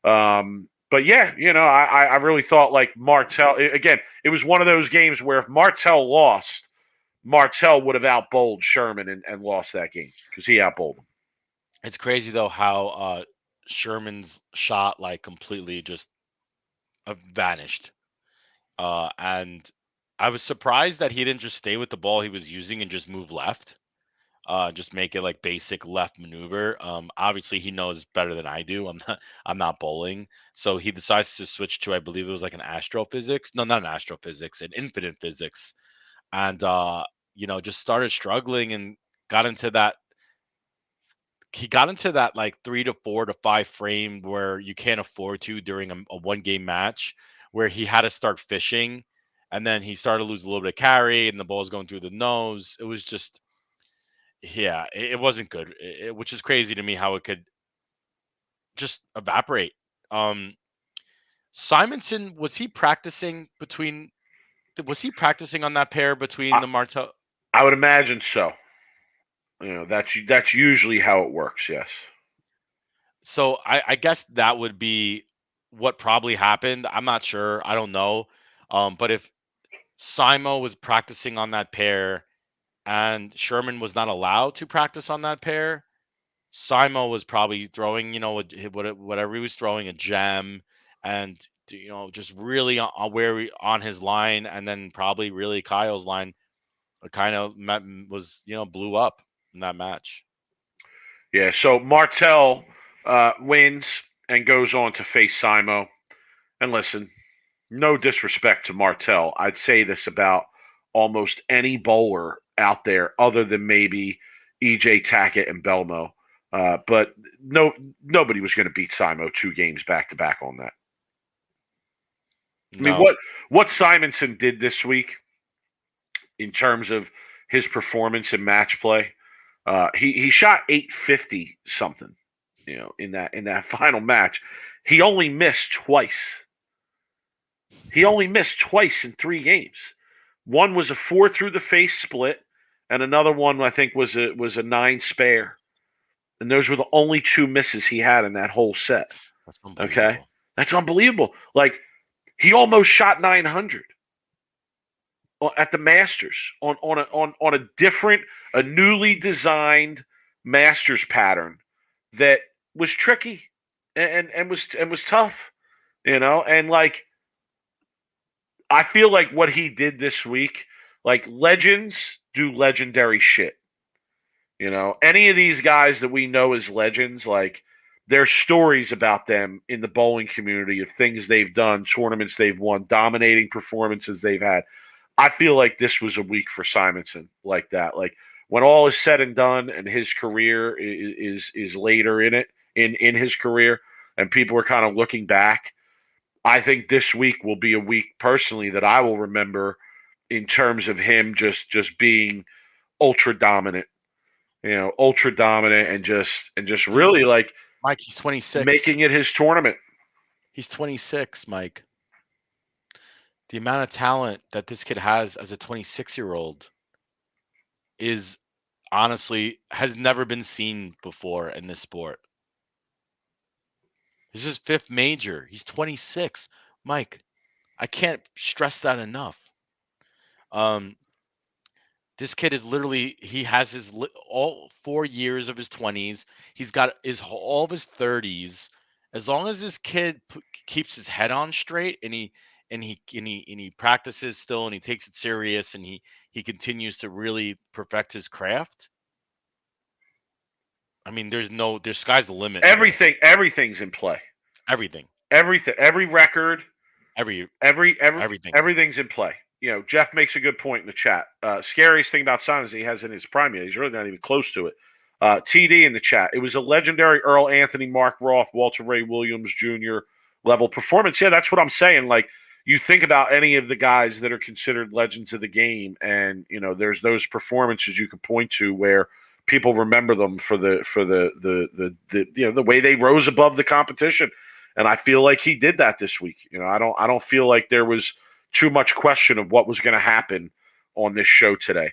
But yeah, I really thought like Martell again. It was one of those games where if Martell lost, Martell would have outbowled Sherman and lost that game because he outbowled him. It's crazy though how Sherman's shot like completely just vanished, and I was surprised that he didn't just stay with the ball he was using and just move left, just make it like basic left maneuver. Obviously he knows better than I do. I'm not bowling, so he decides to switch to, I believe it was like an astrophysics. No, not an astrophysics, an infinite physics, and just started struggling and got into that. He got into that like 3 to 4 to 5 frame where you can't afford to during a one game match, where he had to start fishing, and then he started to lose a little bit of carry and the ball's going through the nose. It was just, yeah, it wasn't good, which is crazy to me how it could just evaporate. Simonson, was he practicing on that pair between the Martell? I would imagine so. That's usually how it works. Yes. So I guess that would be what probably happened. I'm not sure. I don't know. But if Simo was practicing on that pair and Sherman was not allowed to practice on that pair, Simo was probably throwing, whatever he was throwing, a gem, and just really on his line, and then probably really Kyle's line kind of was blew up in that match. Yeah, so Martell wins and goes on to face Simo. And listen, no disrespect to Martell. I'd say this about almost any bowler out there other than maybe EJ Tackett and Belmo. But nobody was going to beat Simo 2 games back to back on that. No. I mean, what Simonson did this week in terms of his performance in match play, he shot 850 something, in that final match. He only missed twice. He only missed twice in 3 games. One was a 4 through the face split, and another one I think was a 9 spare. And those were the only 2 misses he had in that whole set. That's unbelievable. Okay, that's unbelievable. Like he almost shot 900 at the Masters on a different, a newly designed Masters pattern that was tricky and was tough, and like I feel like what he did this week, like legends do legendary shit. Any of these guys that we know as legends, like there's stories about them in the bowling community of things they've done, tournaments they've won, dominating performances they've had. I feel like this was a week for Simonson like that. Like when all is said and done and his career is later in his career and people are kind of looking back, I think this week will be a week personally that I will remember in terms of him just being ultra dominant, and just really like Mike, he's 26. making it his tournament. He's 26, Mike. The amount of talent that this kid has as a 26-year-old is honestly has never been seen before in this sport. This is his 5th major. He's 26. Mike, I can't stress that enough. This kid is literally, he has his all 4 years of his 20s. He's got all of his 30s. As long as this kid keeps his head on straight and he practices still and he takes it serious and he continues to really perfect his craft. I mean, there's sky's the limit. Everything's in play. Everything, every record, everything. Everything's in play. Jeff makes a good point in the chat. Scariest thing about Simon is he has in his prime yet. He's really not even close to it. TD in the chat. It was a legendary Earl Anthony, Mark Roth, Walter Ray Williams Jr. level performance. Yeah, that's what I'm saying. Like you think about any of the guys that are considered legends of the game, and there's those performances you can point to where people remember them for the way they rose above the competition. And I feel like he did that this week. I don't feel like there was too much question of what was going to happen on this show today.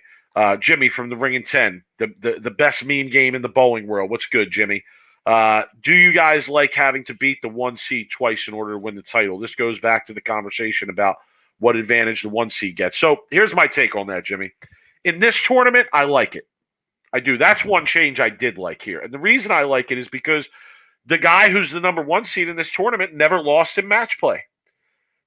Jimmy from the Ring and 10, the best meme game in the bowling world. What's good, Jimmy? Do you guys like having to beat the 1 seed twice in order to win the title? This goes back to the conversation about what advantage the 1 seed gets. So here's my take on that, Jimmy. In this tournament, I like it. I do. That's one change I did like here. And the reason I like it is because the guy who's the number 1 seed in this tournament never lost in match play.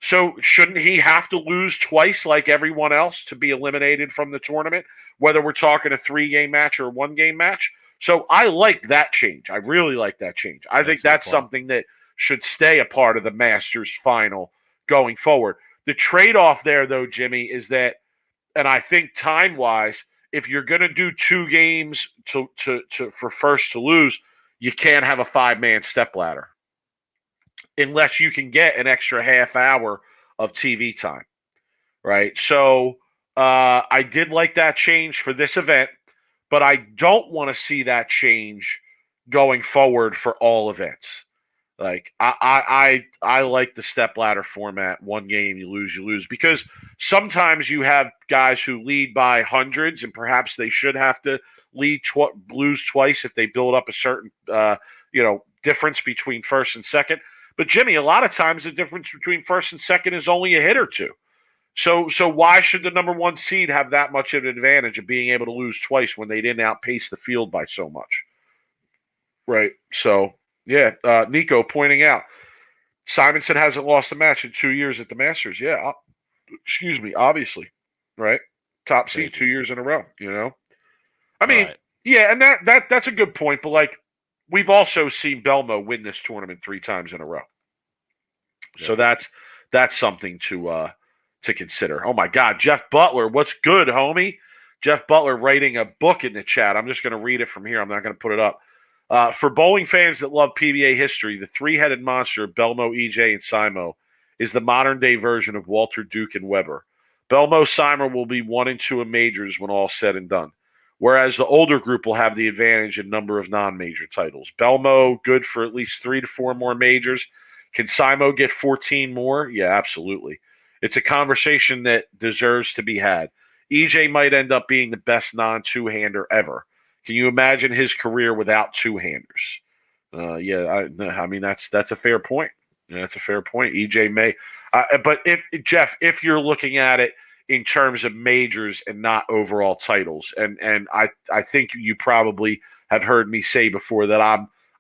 So shouldn't he have to lose twice like everyone else to be eliminated from the tournament, whether we're talking a 3-game match or a 1-game match? So I like that change. I really like that change. I think that's something that should stay a part of the Masters final going forward. The trade-off there, though, Jimmy, is that, and I think time-wise, if you're going to do 2 games for first to lose, you can't have a 5-man stepladder unless you can get an extra half hour of TV time, right? So I did like that change for this event, but I don't want to see that change going forward for all events. Like I like the stepladder format. 1 game, you lose, because sometimes you have guys who lead by hundreds, and perhaps they should have to lose twice if they build up a certain difference between first and second. But Jimmy, a lot of times the difference between first and second is only a hit or 2. So why should the number 1 seed have that much of an advantage of being able to lose twice when they didn't outpace the field by so much? Right. So yeah, Nico pointing out Simonson hasn't lost a match in 2 years at the Masters. Yeah, excuse me, obviously, right? Top seed 2 years in a row. I mean, right. Yeah, and that's a good point. But like, we've also seen Belmo win this tournament 3 times in a row. Yeah. So that's something to consider. Oh my God, Jeff Butler, what's good, homie? Jeff Butler writing a book in the chat. I'm just going to read it from here. I'm not going to put it up. For bowling fans that love PBA history, the 3-headed monster of Belmo, EJ, and Simo is the modern-day version of Walter, Duke, and Weber. Belmo, Simo will be 1 and 2 in majors when all said and done, whereas the older group will have the advantage in number of non-major titles. Belmo, good for at least 3 to 4 more majors. Can Simo get 14 more? Yeah, absolutely. It's a conversation that deserves to be had. EJ might end up being the best non-two-hander ever. Can you imagine his career without two-handers? I mean that's a fair point. Yeah, that's a fair point. EJ may, but if Jeff, if you're looking at it in terms of majors and not overall titles, and I think you probably have heard me say before that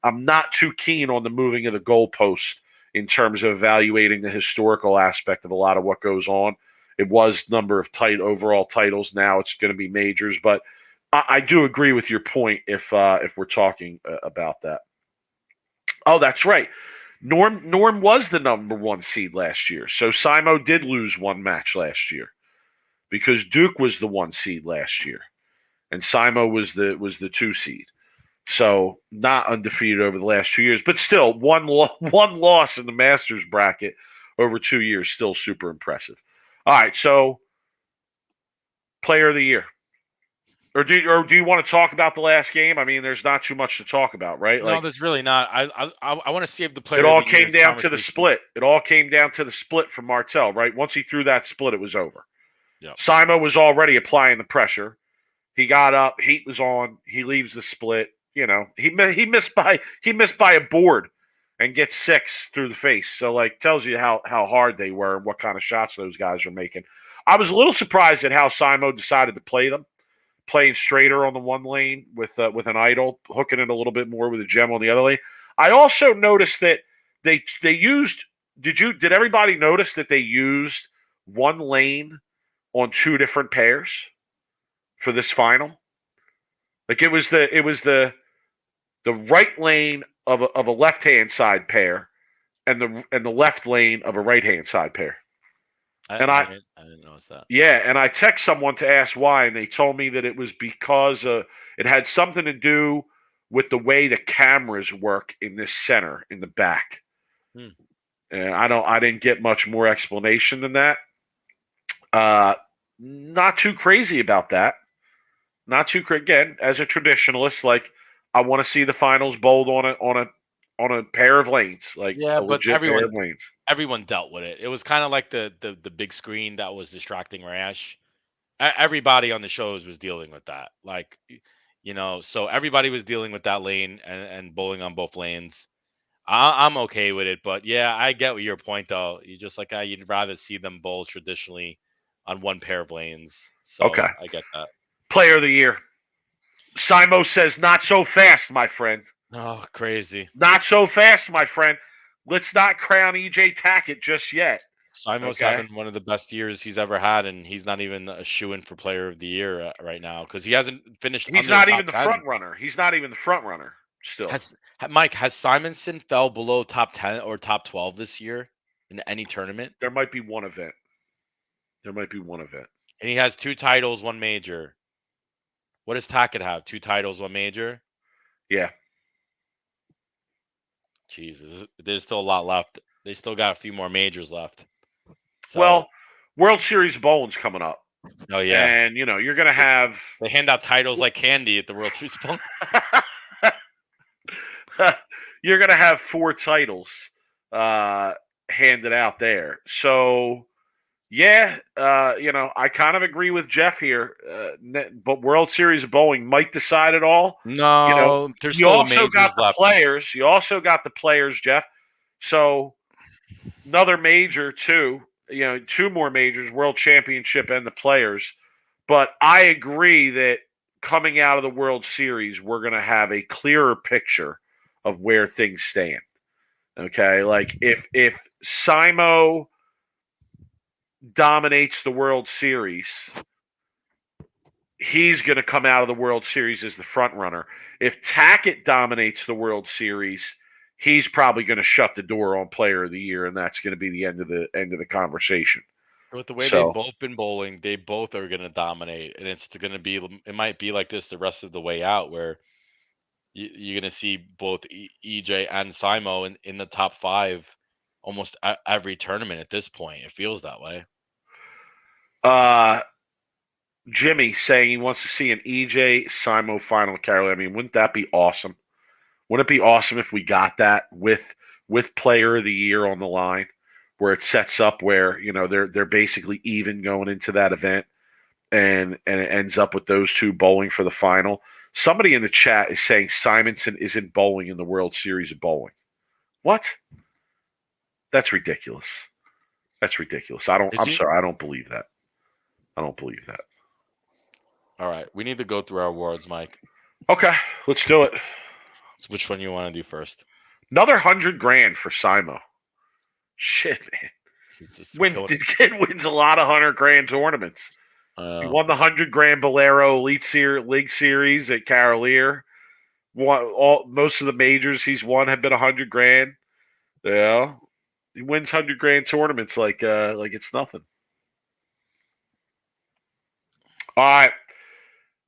I'm not too keen on the moving of the goalpost in terms of evaluating the historical aspect of a lot of what goes on. It was number of overall titles. Now it's going to be majors, but I do agree with your point if we're talking about that. Oh, that's right. Norm was the number 1 seed last year, so Simo did lose one match last year because Duke was the 1 seed last year, and Simo was the 2 seed. So not undefeated over the last 2 years, but still one loss in the Masters bracket over 2 years, still super impressive. All right, so player of the year. Or do you want to talk about the last game? I mean, there's not too much to talk about, right? No, there's really not. I want to save the player. It all of the year came down to the conversation. split. It all came down to the split from Martell, right? Once he threw that split, it was over. Yeah. Simo was already applying the pressure. He got up. Heat was on. He leaves the split. You know, he missed by a board and gets 6 through the face. So like tells you how hard they were and what kind of shots those guys are making. I was a little surprised at how Simo decided to play them, playing straighter on the one lane with an idol, hooking it a little bit more with a gem on the other lane. I also noticed that they used. Did everybody notice that they used one lane on 2 different pairs for this final? Like it was the right lane of a left hand side pair, and the left lane of a right hand side pair. I didn't notice that. Yeah, and I text someone to ask why, and they told me that it was because it had something to do with the way the cameras work in this center in the back. And I didn't get much more explanation than that. Not too crazy about that. Not too again, as a traditionalist, like I want to see the finals bowled on a pair of lanes, like Yeah, a but legit pair of lanes. everyone dealt with it. It was kind of like the big screen that was distracting Rash. Everybody on the shows was dealing with that. Like, so everybody was dealing with that lane and bowling on both lanes. I'm okay with it, but yeah, I get your point though. You just like you'd rather see them bowl traditionally on one pair of lanes. So Okay. I get that. Player of the year. Simo says, not so fast, my friend. Oh, crazy. Not so fast, my friend. Let's not crown EJ Tackett just yet. Simo's having one of the best years he's ever had, and he's not even a shoo-in for player of the year right now because he hasn't finished. He's not even the front runner. He's not even the front runner still. Mike, has Simonson fell below top 10 or top 12 this year in any tournament? There might be one event. And he has 2 titles, 1 major. What does Tackett have? 2 titles, 1 major? Yeah. Jesus, there's still a lot left. They still got a few more majors left. So, well, World Series bowling's coming up. Oh, yeah. And, you're going to have... They hand out titles like candy at the World Series bowling. You're going to have 4 titles handed out there. So... Yeah, I kind of agree with Jeff here, but World Series of Bowling might decide it all. No, there's still also got the left. players. You also got the players, Jeff. So another major too. 2 more majors, World Championship and the players. But I agree that coming out of the World Series, we're going to have a clearer picture of where things stand. Okay, like if Simo dominates the World Series, he's going to come out of the World Series as the front runner. If Tackett dominates the World Series, he's probably going to shut the door on Player of the Year, and that's going to be the end of the conversation. With the way they've both been bowling, they both are going to dominate, and it might be like this the rest of the way out, where you're going to see both EJ and Simo in the top 5 almost every tournament at this point. It feels that way. Jimmy saying he wants to see an EJ Simo final, Carol. I mean, wouldn't that be awesome? Wouldn't it be awesome if we got that with with Player of the Year on the line, where it sets up where they're basically even going into that event, and it ends up with those two bowling for the final. Somebody in the chat is saying Simonson isn't bowling in the World Series of Bowling. What? That's ridiculous. That's ridiculous. I'm sorry. I don't believe that. I don't believe that. All right. We need to go through our awards, Mike. Okay, let's do it. So which one you want to do first? Another $100,000 for Simo. Shit, man. He's just The kid wins a lot of $100,000 tournaments. He won the $100,000 Bolero League Series at Cavalier. Most of the majors he's won have been $100,000. Yeah, he wins $100,000 tournaments like it's nothing. All right,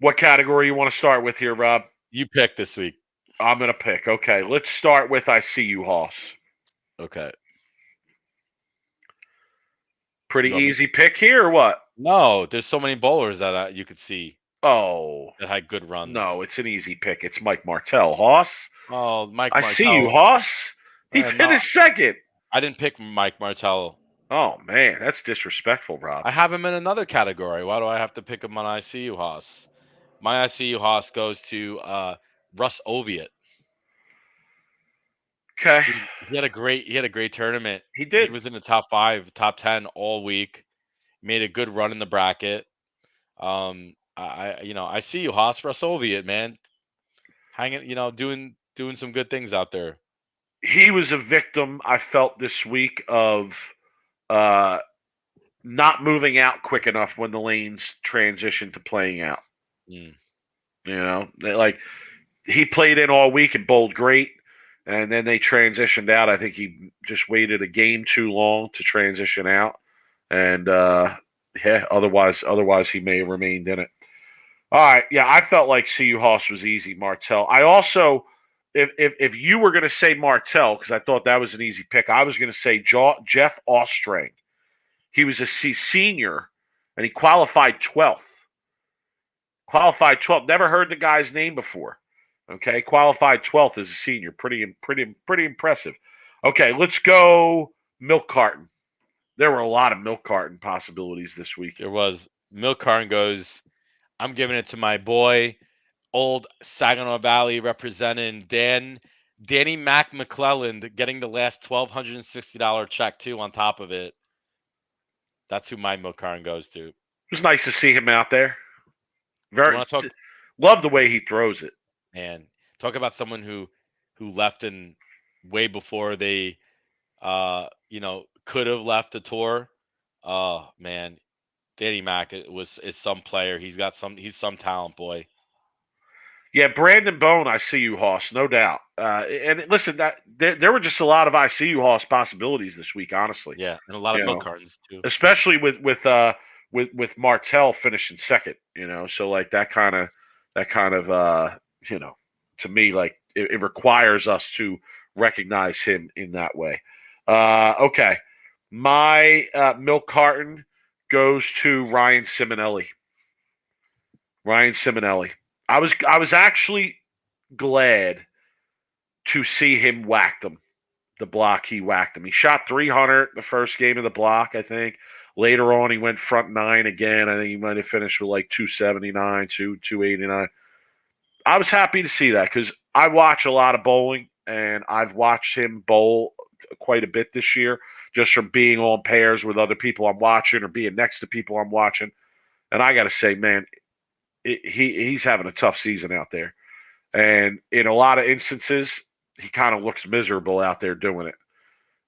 what category you want to start with here, Rob? You pick this week. I'm gonna pick. Okay, let's start with I See You, Hoss. Okay. Pretty easy pick here, or what? No, there's so many bowlers that you could see. Oh, that had good runs. No, it's an easy pick. It's Mike Martell, Hoss. Oh, Mike I Martell. See You, Hoss. He finished second. I didn't pick Mike Martell. Oh, man, that's disrespectful, Rob. I have him in another category. Why do I have to pick him on I See You, Hoss? My I See You, Hoss goes to Russ Oviatt. Okay. He had a great tournament. He did. He was in the top 5, top 10 all week. Made a good run in the bracket. I see you, Hoss. Russ Oviatt, man. Hanging, doing some good things out there. He was a victim, I felt, this week of not moving out quick enough when the lanes transitioned to playing out. Like he played in all week and bowled great, and then they transitioned out. I think he just waited a game too long to transition out, and otherwise he may have remained in it. All right, yeah, I felt like CU Hoss was easy, Martell. I also, if you were going to say Martell, because I thought that was an easy pick, I was going to say Jeff Ostrang. He was a senior, and he qualified 12th. Never heard the guy's name before. Okay, qualified 12th as a senior. Pretty impressive. Okay, let's go milk carton. There were a lot of milk carton possibilities this week. There was. Milk carton goes, I'm giving it to my boy, old Saginaw Valley representing Danny Mac McClelland, getting the last $1,260 check too on top of it. That's who my milk carton goes to. It was nice to see him out there. Love the way he throws it. Man, talk about someone who left in way before they could have left the tour. Oh man, Danny Mac is some player. He's some talent, boy. Yeah, Brandon Bone, I See You, Hoss, no doubt. And listen, that there were just a lot of I See You, Hoss possibilities this week, honestly. Yeah, and a lot of milk cartons too, especially with Martell finishing second. So like that kind of to me, like it requires us to recognize him in that way. Okay, my milk carton goes to Ryan Simonelli. I was actually glad to see him whack them. The block he whacked him. He shot 300 the first game of the block, I think. Later on, he went front 9 again. I think he might have finished with like 279, 289. I was happy to see that because I watch a lot of bowling, and I've watched him bowl quite a bit this year just from being on pairs with other people I'm watching or being next to people I'm watching. And I got to say, man, he's having a tough season out there. And in a lot of instances, he kind of looks miserable out there doing it.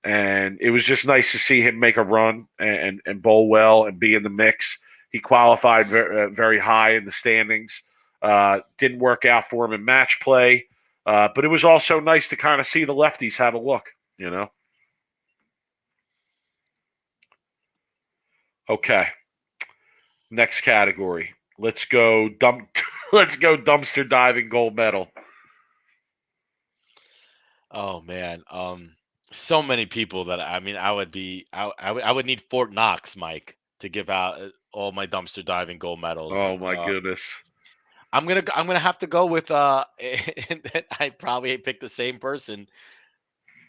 And it was just nice to see him make a run and bowl well and be in the mix. He qualified very high in the standings. Didn't work out for him in match play. But it was also nice to kind of see the lefties have a look, Okay. Next category. Let's go dumpster diving gold medal. Oh man, so many people that I would need Fort Knox, Mike, to give out all my dumpster diving gold medals. Oh my goodness. I'm gonna have to go with I probably picked the same person.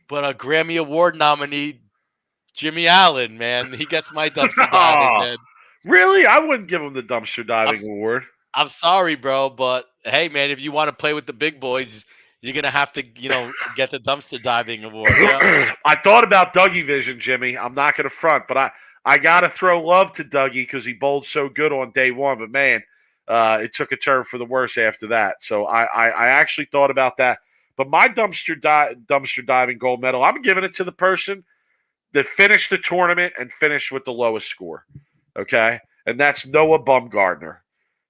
But a Grammy Award nominee, Jimmy Allen, man, he gets my dumpster diving, Oh, man. really? I wouldn't give him the dumpster diving award. I'm sorry, bro, but hey, man, if you want to play with the big boys, you're gonna have to, get the dumpster diving award. Yeah. I thought about Dougie Vision, Jimmy. I'm not going to front, but I got to throw love to Dougie because he bowled so good on day one. But man, it took a turn for the worse after that. So I actually thought about that. But my dumpster diving gold medal, I'm giving it to the person that finished the tournament and finished with the lowest score. Okay, and that's Noah Bumgardner.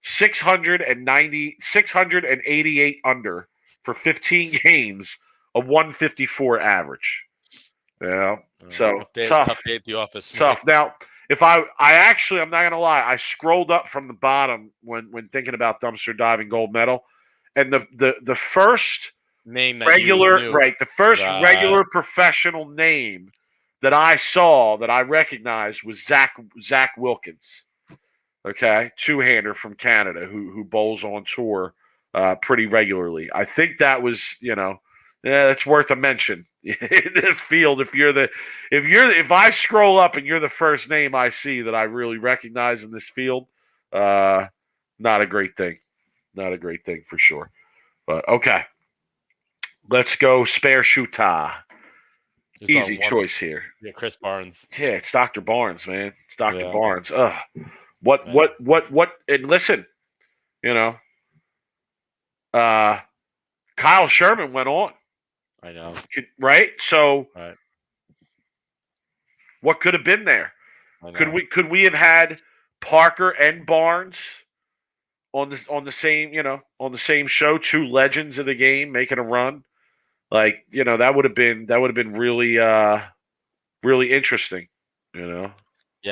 688 under for 15 games, a 154 average. Yeah, so tough day at the office. tough. Now, if I'm not gonna lie, I scrolled up from the bottom when thinking about dumpster diving gold medal, and the first name that regular you knew. right, the first regular professional name that I saw that I recognized was Zach Wilkins. Okay, two-hander from Canada who bowls on tour pretty regularly. I think that was, that's worth a mention in this field. If I scroll up and you're the first name I see that I really recognize in this field, not a great thing. Not a great thing for sure. But okay, let's go spare shoota. Easy choice here. Yeah, Chris Barnes. Yeah, it's Dr. Barnes, man. It's Dr. Barnes. What? And listen, Kyle Sherman went on. I know. Right? So, right. What could have been there? Could we have had Parker and Barnes on the same show, two legends of the game making a run? Like, that would have been really really interesting, Yeah,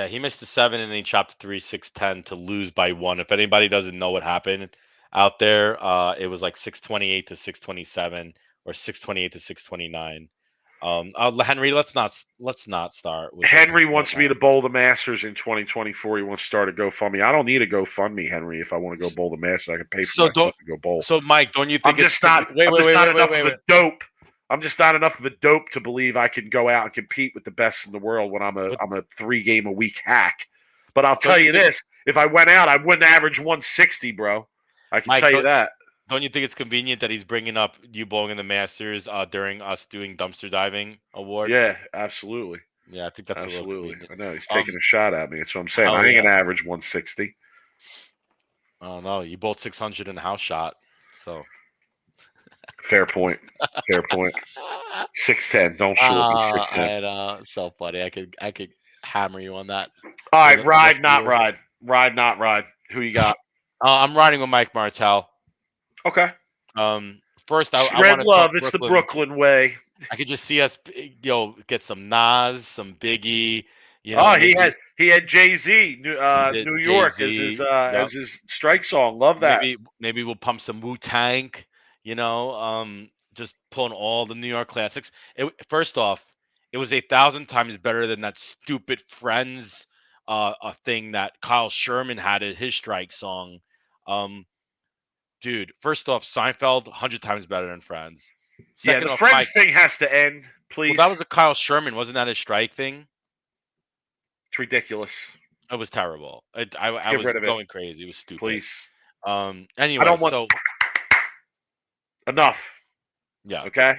he missed the 7 and he chopped 3, 6-10 to lose by 1. If anybody doesn't know what happened out there, it was like 628 to 627 or 628 to 629. Henry, let's not start with Henry wants me to bowl the Masters in 2024. He wants to start a GoFundMe. I don't need a GoFundMe, Henry. If I want to go bowl the Masters, I can pay for myself to go bowl. So, Mike, don't you think I'm just not enough of a dope. I'm just not enough of a dope to believe I can go out and compete with the best in the world when I'm a 3-game-a-week hack. But I'll tell you this: if I went out, I wouldn't average 160, bro. I can tell you that. Don't you think it's convenient that he's bringing up you bowling in the Masters during us doing dumpster diving award? Yeah, absolutely. Yeah, I think that's absolutely. A little convenient. I know he's taking a shot at me. That's what I'm saying. I ain't gonna average 160. Oh no, you bowled 600 in a house shot, so. Fair point. 610. Don't shoot me. 610. So funny. I could hammer you on that. All right, ride, not ride. Ride, not ride. Who you got? I'm riding with Mike Martell. Okay. First, I want to love. It's the Brooklyn way. I could just see us, get some Nas, some Biggie. He had Jay-Z, New York Jay-Z, as his strike song. Love that. Maybe we'll pump some Wu-Tang. Just pulling all the New York classics. First off, it was 1,000 times better than that stupid Friends a thing that Kyle Sherman had as his strike song. Dude, first off, Seinfeld 100 times better than Friends. Second the Friends thing has to end, please. Well, that was a Kyle Sherman, wasn't that his strike thing? It's ridiculous. It was terrible. I was going crazy. It was stupid. Please. Anyway, enough. Yeah. Okay.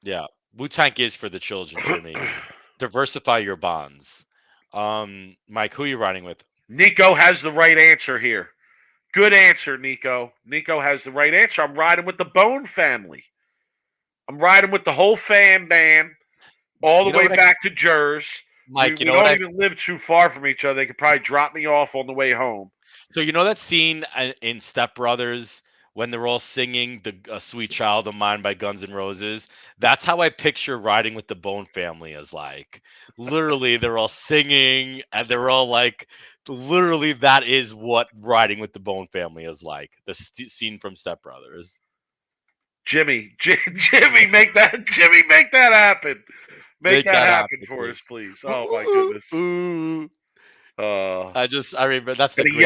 Yeah. Wu-Tang is for the children, Jimmy. Diversify your bonds. Mike, who are you riding with? Nico has the right answer here. Good answer, Nico. Nico has the right answer. I'm riding with the Bone family. I'm riding with the whole fam bam all the way back to Jers. Mike, we don't even live too far from each other. They could probably drop me off on the way home. So you know that scene in Step Brothers when they're all singing "The Sweet Child of Mine" by Guns N' Roses? That's how I picture riding with the Bone family as like. Literally, they're all singing and they're all like. Literally, that is what riding with the Bone family is like. The scene from Step Brothers. Jimmy, make that happen. Make that happen for us, please. Oh my goodness. I remember that's the he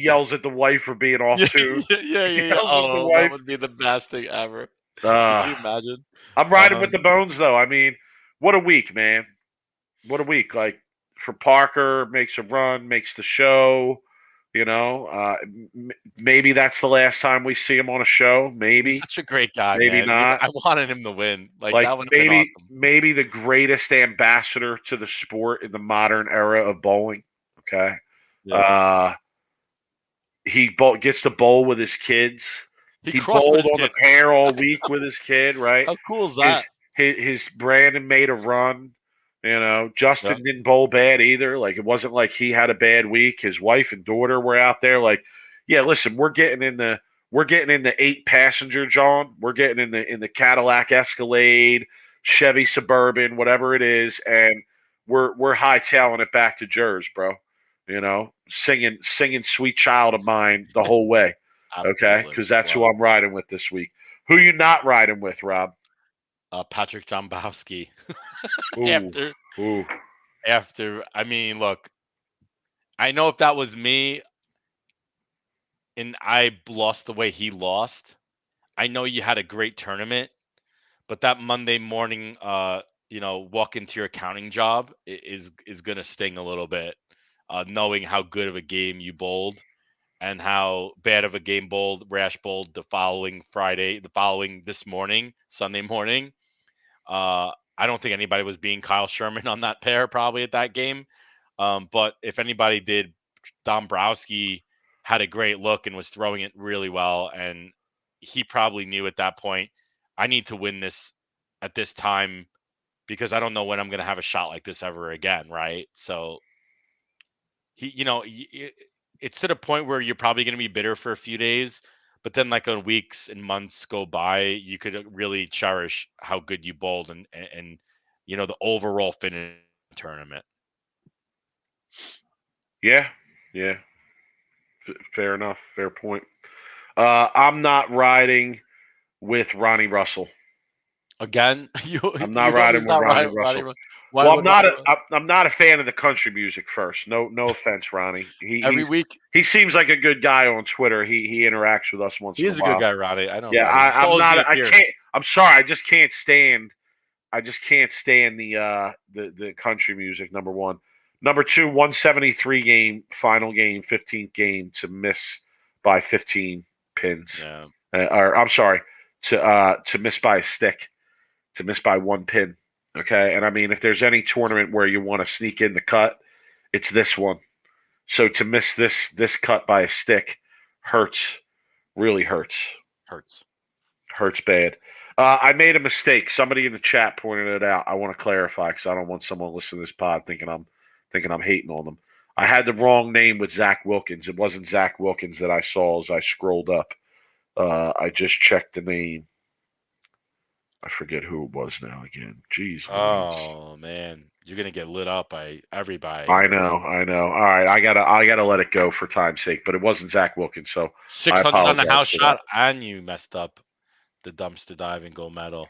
yells at the wife for being off too. Yeah. Oh, that would be the best thing ever. Could you imagine? I'm riding with the Bones though. I mean, what a week, man. What a week. Like, for Parker, makes a run, makes the show. Maybe that's the last time we see him on a show. He's Maybe, such a great guy, maybe man. not. I wanted him to win. Like Like, that would have been maybe, awesome. maybe the greatest ambassador to the sport in the modern era of bowling. Okay, Yeah. he gets to bowl with his kids. He He crossed with bowled his on the kid. pair all week with his kid, right? How cool is His that? his Brandon made a run. Yeah. Justin didn't bowl bad either. Like, it wasn't like he had a bad week. His wife and daughter were out there. Like, yeah, listen, we're getting in the 8-passenger, John. We're getting in the Cadillac Escalade, Chevy Suburban, whatever it is, and we're hightailing it back to Jers, bro. Singing "Sweet Child of Mine" the whole way. Okay, Absolutely. because that's who Wow. I'm riding with this week. Who you not riding with, Rob? Patrick Dombowski. Ooh, after ooh. I mean, look, I know if that was me and I lost the way he lost, I know you had a great tournament, but that Monday morning, walk into your accounting job is gonna sting a little bit, knowing how good of a game you bowled and how bad of a game Rash bowled the following this morning, Sunday morning. I don't think anybody was being Kyle Sherman on that pair probably at that game. But if anybody did, Dombrowski had a great look and was throwing it really well. And he probably knew at that point, I need to win this at this time because I don't know when I'm going to have a shot like this ever again. Right. So it's to the point where you're probably going to be bitter for a few days. But then, like, when weeks and months go by, you could really cherish how good you bowled and the overall finish of the tournament. Yeah, yeah. Fair enough. Fair point. I'm not riding with Ronnie Russell. Again, I'm not you always riding with not Ronnie right, Russell. Why Well, would Ronnie I'm not a fan of the country music. First, no offense, Ronnie. every week? He seems like a good guy on Twitter. He interacts with us once He in a is a good while. guy, Ronnie. I know Yeah, Ronnie. He I'm stole me not. a I beer. can't. I'm sorry. I just can't stand. The country music. Number one. Number two, 173 game, final game, 15th game to miss by 15 pins. Yeah. Or I'm sorry, to miss by a stick, to miss by one pin. Okay, and I mean, if there's any tournament where you want to sneak in the cut, it's this one. So to miss this cut by a stick hurts, really hurts. Hurts bad. I made a mistake. Somebody in the chat pointed it out. I want to clarify because I don't want someone listening to this pod thinking I'm hating on them. I had the wrong name with Zach Wilkins. It wasn't Zach Wilkins that I saw as I scrolled up. I just checked the name. I forget who it was now again. Jeez. Oh man, you're gonna get lit up by everybody. I know. All right, I gotta let it go for time's sake. But it wasn't Zach Wilkins, so 600 on the house for shot, and you messed up the dumpster diving gold medal.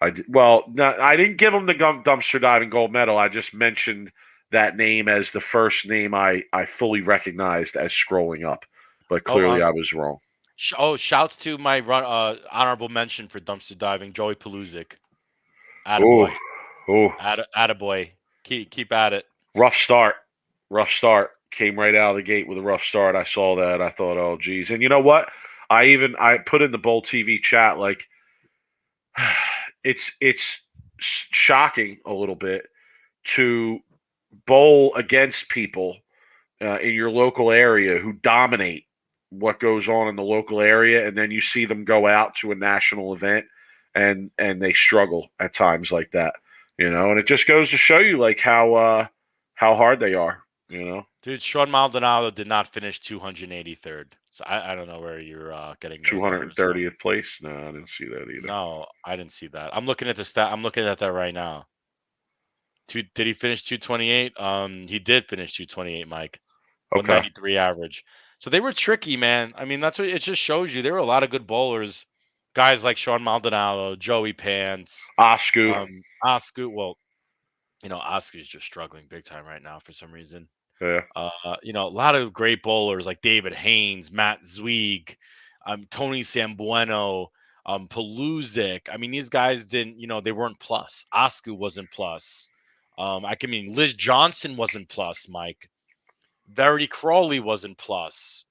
I didn't give him the dumpster diving gold medal. I just mentioned that name as the first name I fully recognized as scrolling up, but clearly I was wrong. Shouts to my honorable mention for dumpster diving, Joey Pelusic. Attaboy. Attaboy. Keep at it. Rough start. Came right out of the gate with a rough start. I saw that. I thought, oh, geez. And you know what? I put in the Bowl TV chat, like, it's shocking a little bit to bowl against people in your local area who dominate what goes on in the local area, and then you see them go out to a national event and they struggle at times like that, and it just goes to show you like how hard they are, Dude, Sean Maldonado did not finish 283rd. So I don't know where you're getting 230th place. No, I didn't see that either. No, I didn't see that. I'm looking at the stat. I'm looking at that right now. Did he finish 228? He did finish 228, Mike. Okay. 193 average. So they were tricky, man. I mean, that's what it just shows you. There were a lot of good bowlers, guys like Sean Maldonado, Joey Pants, Oscu. Oscu. Well, Oscu's just struggling big time right now for some reason. Yeah. A lot of great bowlers like David Haynes, Matt Zweig, Tony Sambueno, Pelusic. I mean, these guys didn't, they weren't plus. Oscar wasn't plus. Liz Johnson wasn't plus, Mike. Verity Crawley wasn't plus.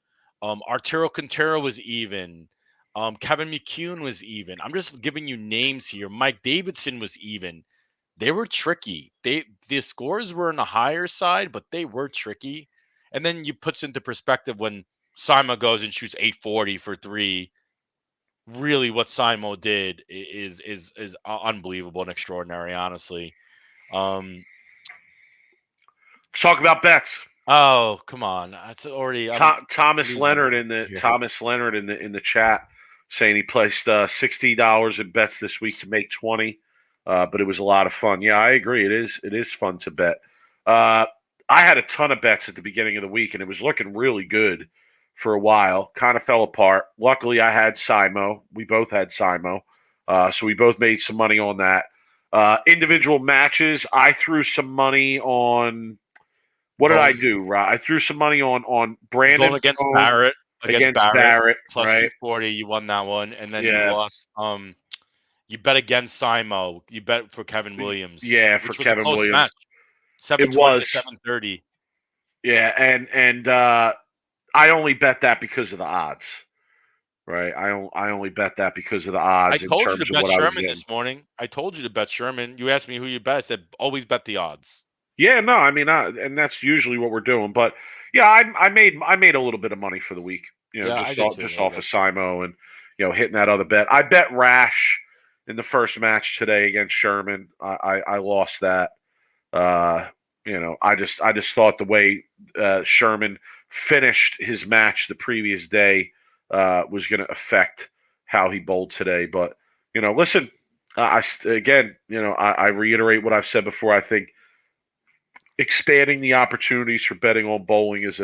Arturo Quintero was even. Kevin McCune was even. I'm just giving you names here. Mike Davidson was even. They were tricky. The scores were on the higher side, but they were tricky. And then you puts into perspective when Simo goes and shoots 840 for 3. Really, what Simo did is unbelievable and extraordinary, honestly. Let's talk about bets. Oh, come on. It's already Thomas Leonard in the chat saying he placed $60 in bets this week to make 20. But it was a lot of fun. Yeah, I agree. It is fun to bet. I had a ton of bets at the beginning of the week, and it was looking really good for a while. Kind of fell apart. Luckily, I had Simo. We both had Simo. So we both made some money on that. Individual matches, I threw some money on – what did I do, Rob? I threw some money on Brandon going against Barrett. Against Barrett, plus right? 240, you won that one. And then you lost you bet against Simo. You bet for Kevin Williams. Yeah, for Kevin Williams. Match. 720 to 730. Yeah, and I only bet that because of the odds. Right? I only bet that because of the odds. I told you to bet Sherman this morning. I told you to bet Sherman. You asked me who you bet. I said always bet the odds. Yeah, no, I mean, and that's usually what we're doing. But yeah, I made a little bit of money for the week. Just off of Simo and hitting that other bet. I bet Rash in the first match today against Sherman. I lost that. I just thought the way Sherman finished his match the previous day was going to affect how he bowled today. But listen, I reiterate what I've said before. I think expanding the opportunities for betting on bowling is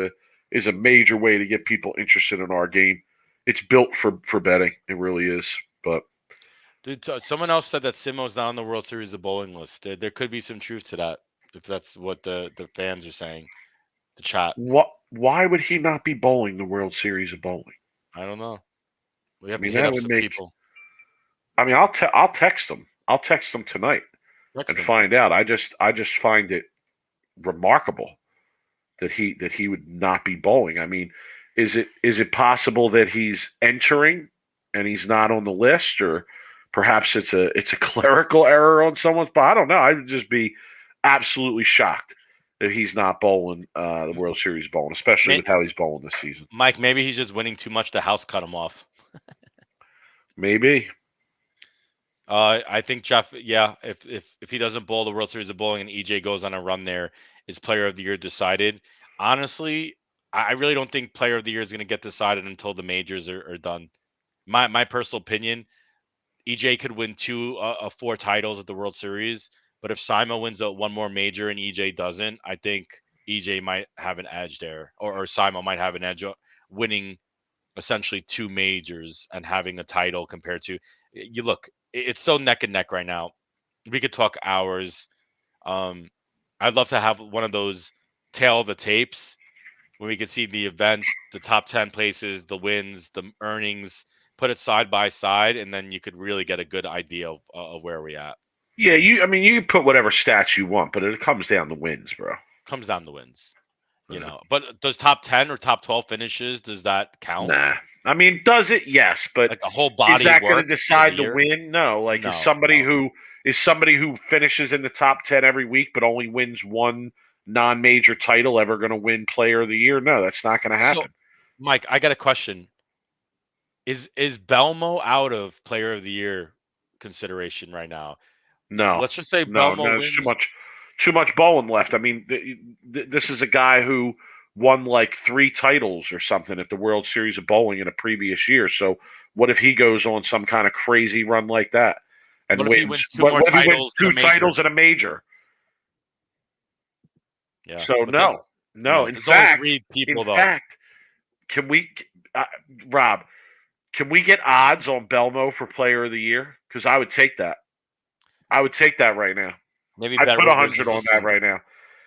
a major way to get people interested in our game. It's built for betting. It really is. But dude, someone else said that Simo's not on the World Series of Bowling list. There could be some truth to that, if that's what the fans are saying. The chat. Why would he not be bowling the World Series of Bowling? I don't know. We have to hit up some people. I mean, I'll text him. I'll text him tonight and find out. I just find it remarkable that he would not be bowling. I mean, is it possible that he's entering and he's not on the list, or perhaps it's a clerical error on someone's part? I don't know. I would just be absolutely shocked that he's not bowling the World Series bowling, especially with how he's bowling this season. Mike, maybe he's just winning too much. The house cut him off. Maybe. I think Jeff. Yeah, if he doesn't bowl the World Series of Bowling and EJ goes on a run there, is Player of the Year decided? Honestly, I really don't think Player of the Year is going to get decided until the majors are done. My personal opinion, EJ could win 2 of 4 titles at the World Series, but if Simo wins one more major and EJ doesn't, I think EJ might have an edge there, or Simo might have an edge winning essentially 2 majors and having a title compared to you. Look, it's so neck and neck right now. We could talk hours. I'd love to have one of those tail of the tapes when we could see the events, the top 10 places, the wins, the earnings, put it side by side, and then you could really get a good idea of where we're at. Yeah, you can put whatever stats you want, but it comes down to wins, bro. Comes down to wins. But does top 10 or top 12 finishes, does that count? Nah. I mean, does it? Yes, but like a whole body is that going to decide the win? No. Is somebody who finishes in the top 10 every week but only wins one non-major title ever going to win Player of the Year? No, that's not going to happen. So, Mike, I got a question. Is Belmo out of Player of the Year consideration right now? No. Let's just say Belmo wins. Too much bowling left. I mean, this is a guy who won like 3 titles or something at the World Series of Bowling in a previous year. So what if he goes on some kind of crazy run like that and wins 2 titles in a major? Yeah. So no. In fact, can we, Rob? Can we get odds on Belmo for Player of the Year? Because I would take that. I would take that right now. Maybe I'd put 100 on that right now.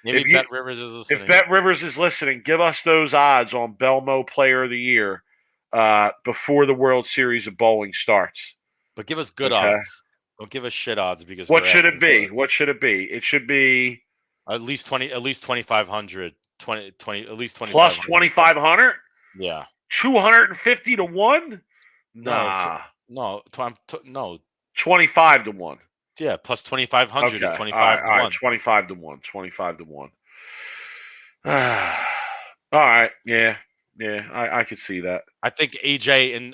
Maybe Bet Rivers is listening. If Bet Rivers is listening, give us those odds on Belmo Player of the Year before the World Series of Bowling starts. But give us good Okay. odds. Don't give us shit odds because What we're should it asking for be? What should it be? It should be At least 2,500. 20, at least plus 2,500. 2,500, Yeah. 250 to 1. No, Nah, no. 25 to 1. Yeah, plus 2,500 Okay. is All 25 right. to All right. 1. 25 to 1. 25 to 1. All right. Yeah. Yeah. I could see that. I think EJ and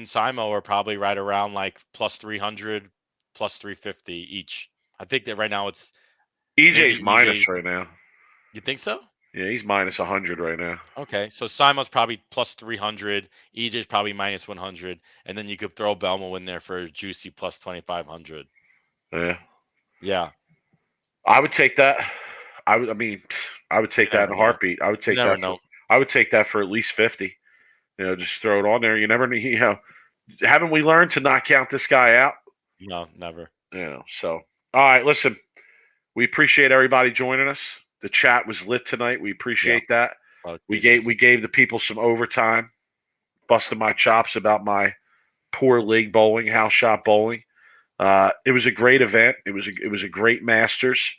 Simo are probably right around like plus 300, plus 350 each. I think that right now it's EJ's maybe minus EJ's. right now. You think so? Yeah, he's minus 100 right now. Okay, so Simo's probably plus 300, EJ's probably minus 100, and then you could throw Belmo in there for a juicy plus 2,500. Yeah. Yeah. I would take that. I would take that in a heartbeat. I would take never that. know. I would take that for at least 50. Just throw it on there. You never know. Haven't we learned to not count this guy out? No, never. So all right, listen. We appreciate everybody joining us. The chat was lit tonight. We appreciate that. We gave the people some overtime, busting my chops about my poor league bowling, house shot bowling. It was a great event. It was a great Masters.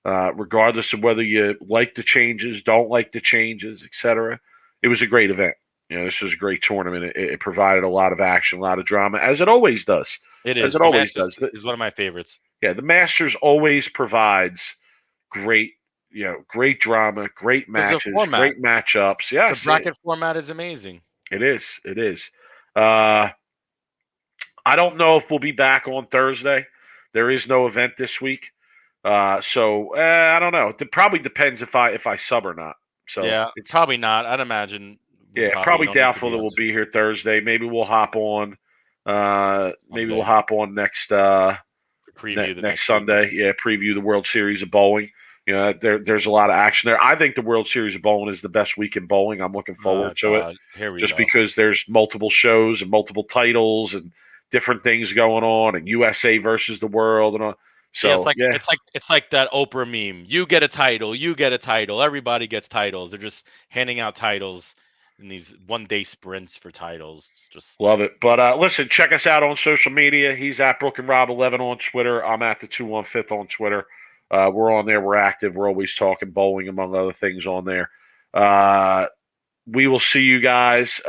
Regardless of whether you like the changes, don't like the changes, etc. It was a great event. This was a great tournament. It provided a lot of action, a lot of drama, as it always does. It is. As it always does. Is one of my favorites. Yeah, the Masters always provides great, great drama, great matches, great matchups. Yes, the bracket format is amazing. It is. It is. I don't know if we'll be back on Thursday. There is no event this week. So I don't know. It probably depends if I sub or not. So yeah, it's probably not. I'd imagine. Yeah, probably doubtful that we'll be here Thursday. Maybe we'll hop on. Maybe we'll hop on next next Sunday. Yeah, preview the World Series of Bowling. There's a lot of action there. I think the World Series of Bowling is the best week in bowling. I'm looking forward to it. Just because there's multiple shows and multiple titles and different things going on, and USA versus the world and all. So it's like that Oprah meme. You get a title. You get a title. Everybody gets titles. They're just handing out titles in these one-day sprints for titles. It's just love it. But listen, check us out on social media. He's at Brooklyn Rob 11 on Twitter. I'm at the 215 on Twitter. We're on there. We're active. We're always talking bowling, among other things, on there. We will see you guys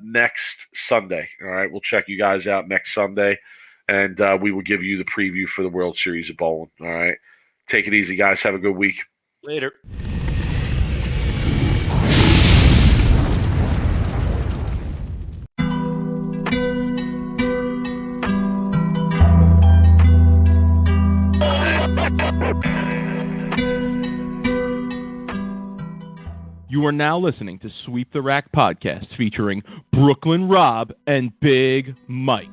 next Sunday. All right, we'll check you guys out next Sunday, and we will give you the preview for the World Series of Bowling. All right, take it easy, guys. Have a good week. Later. You are now listening to Sweep the Rack podcast featuring Brooklyn Rob and Big Mike.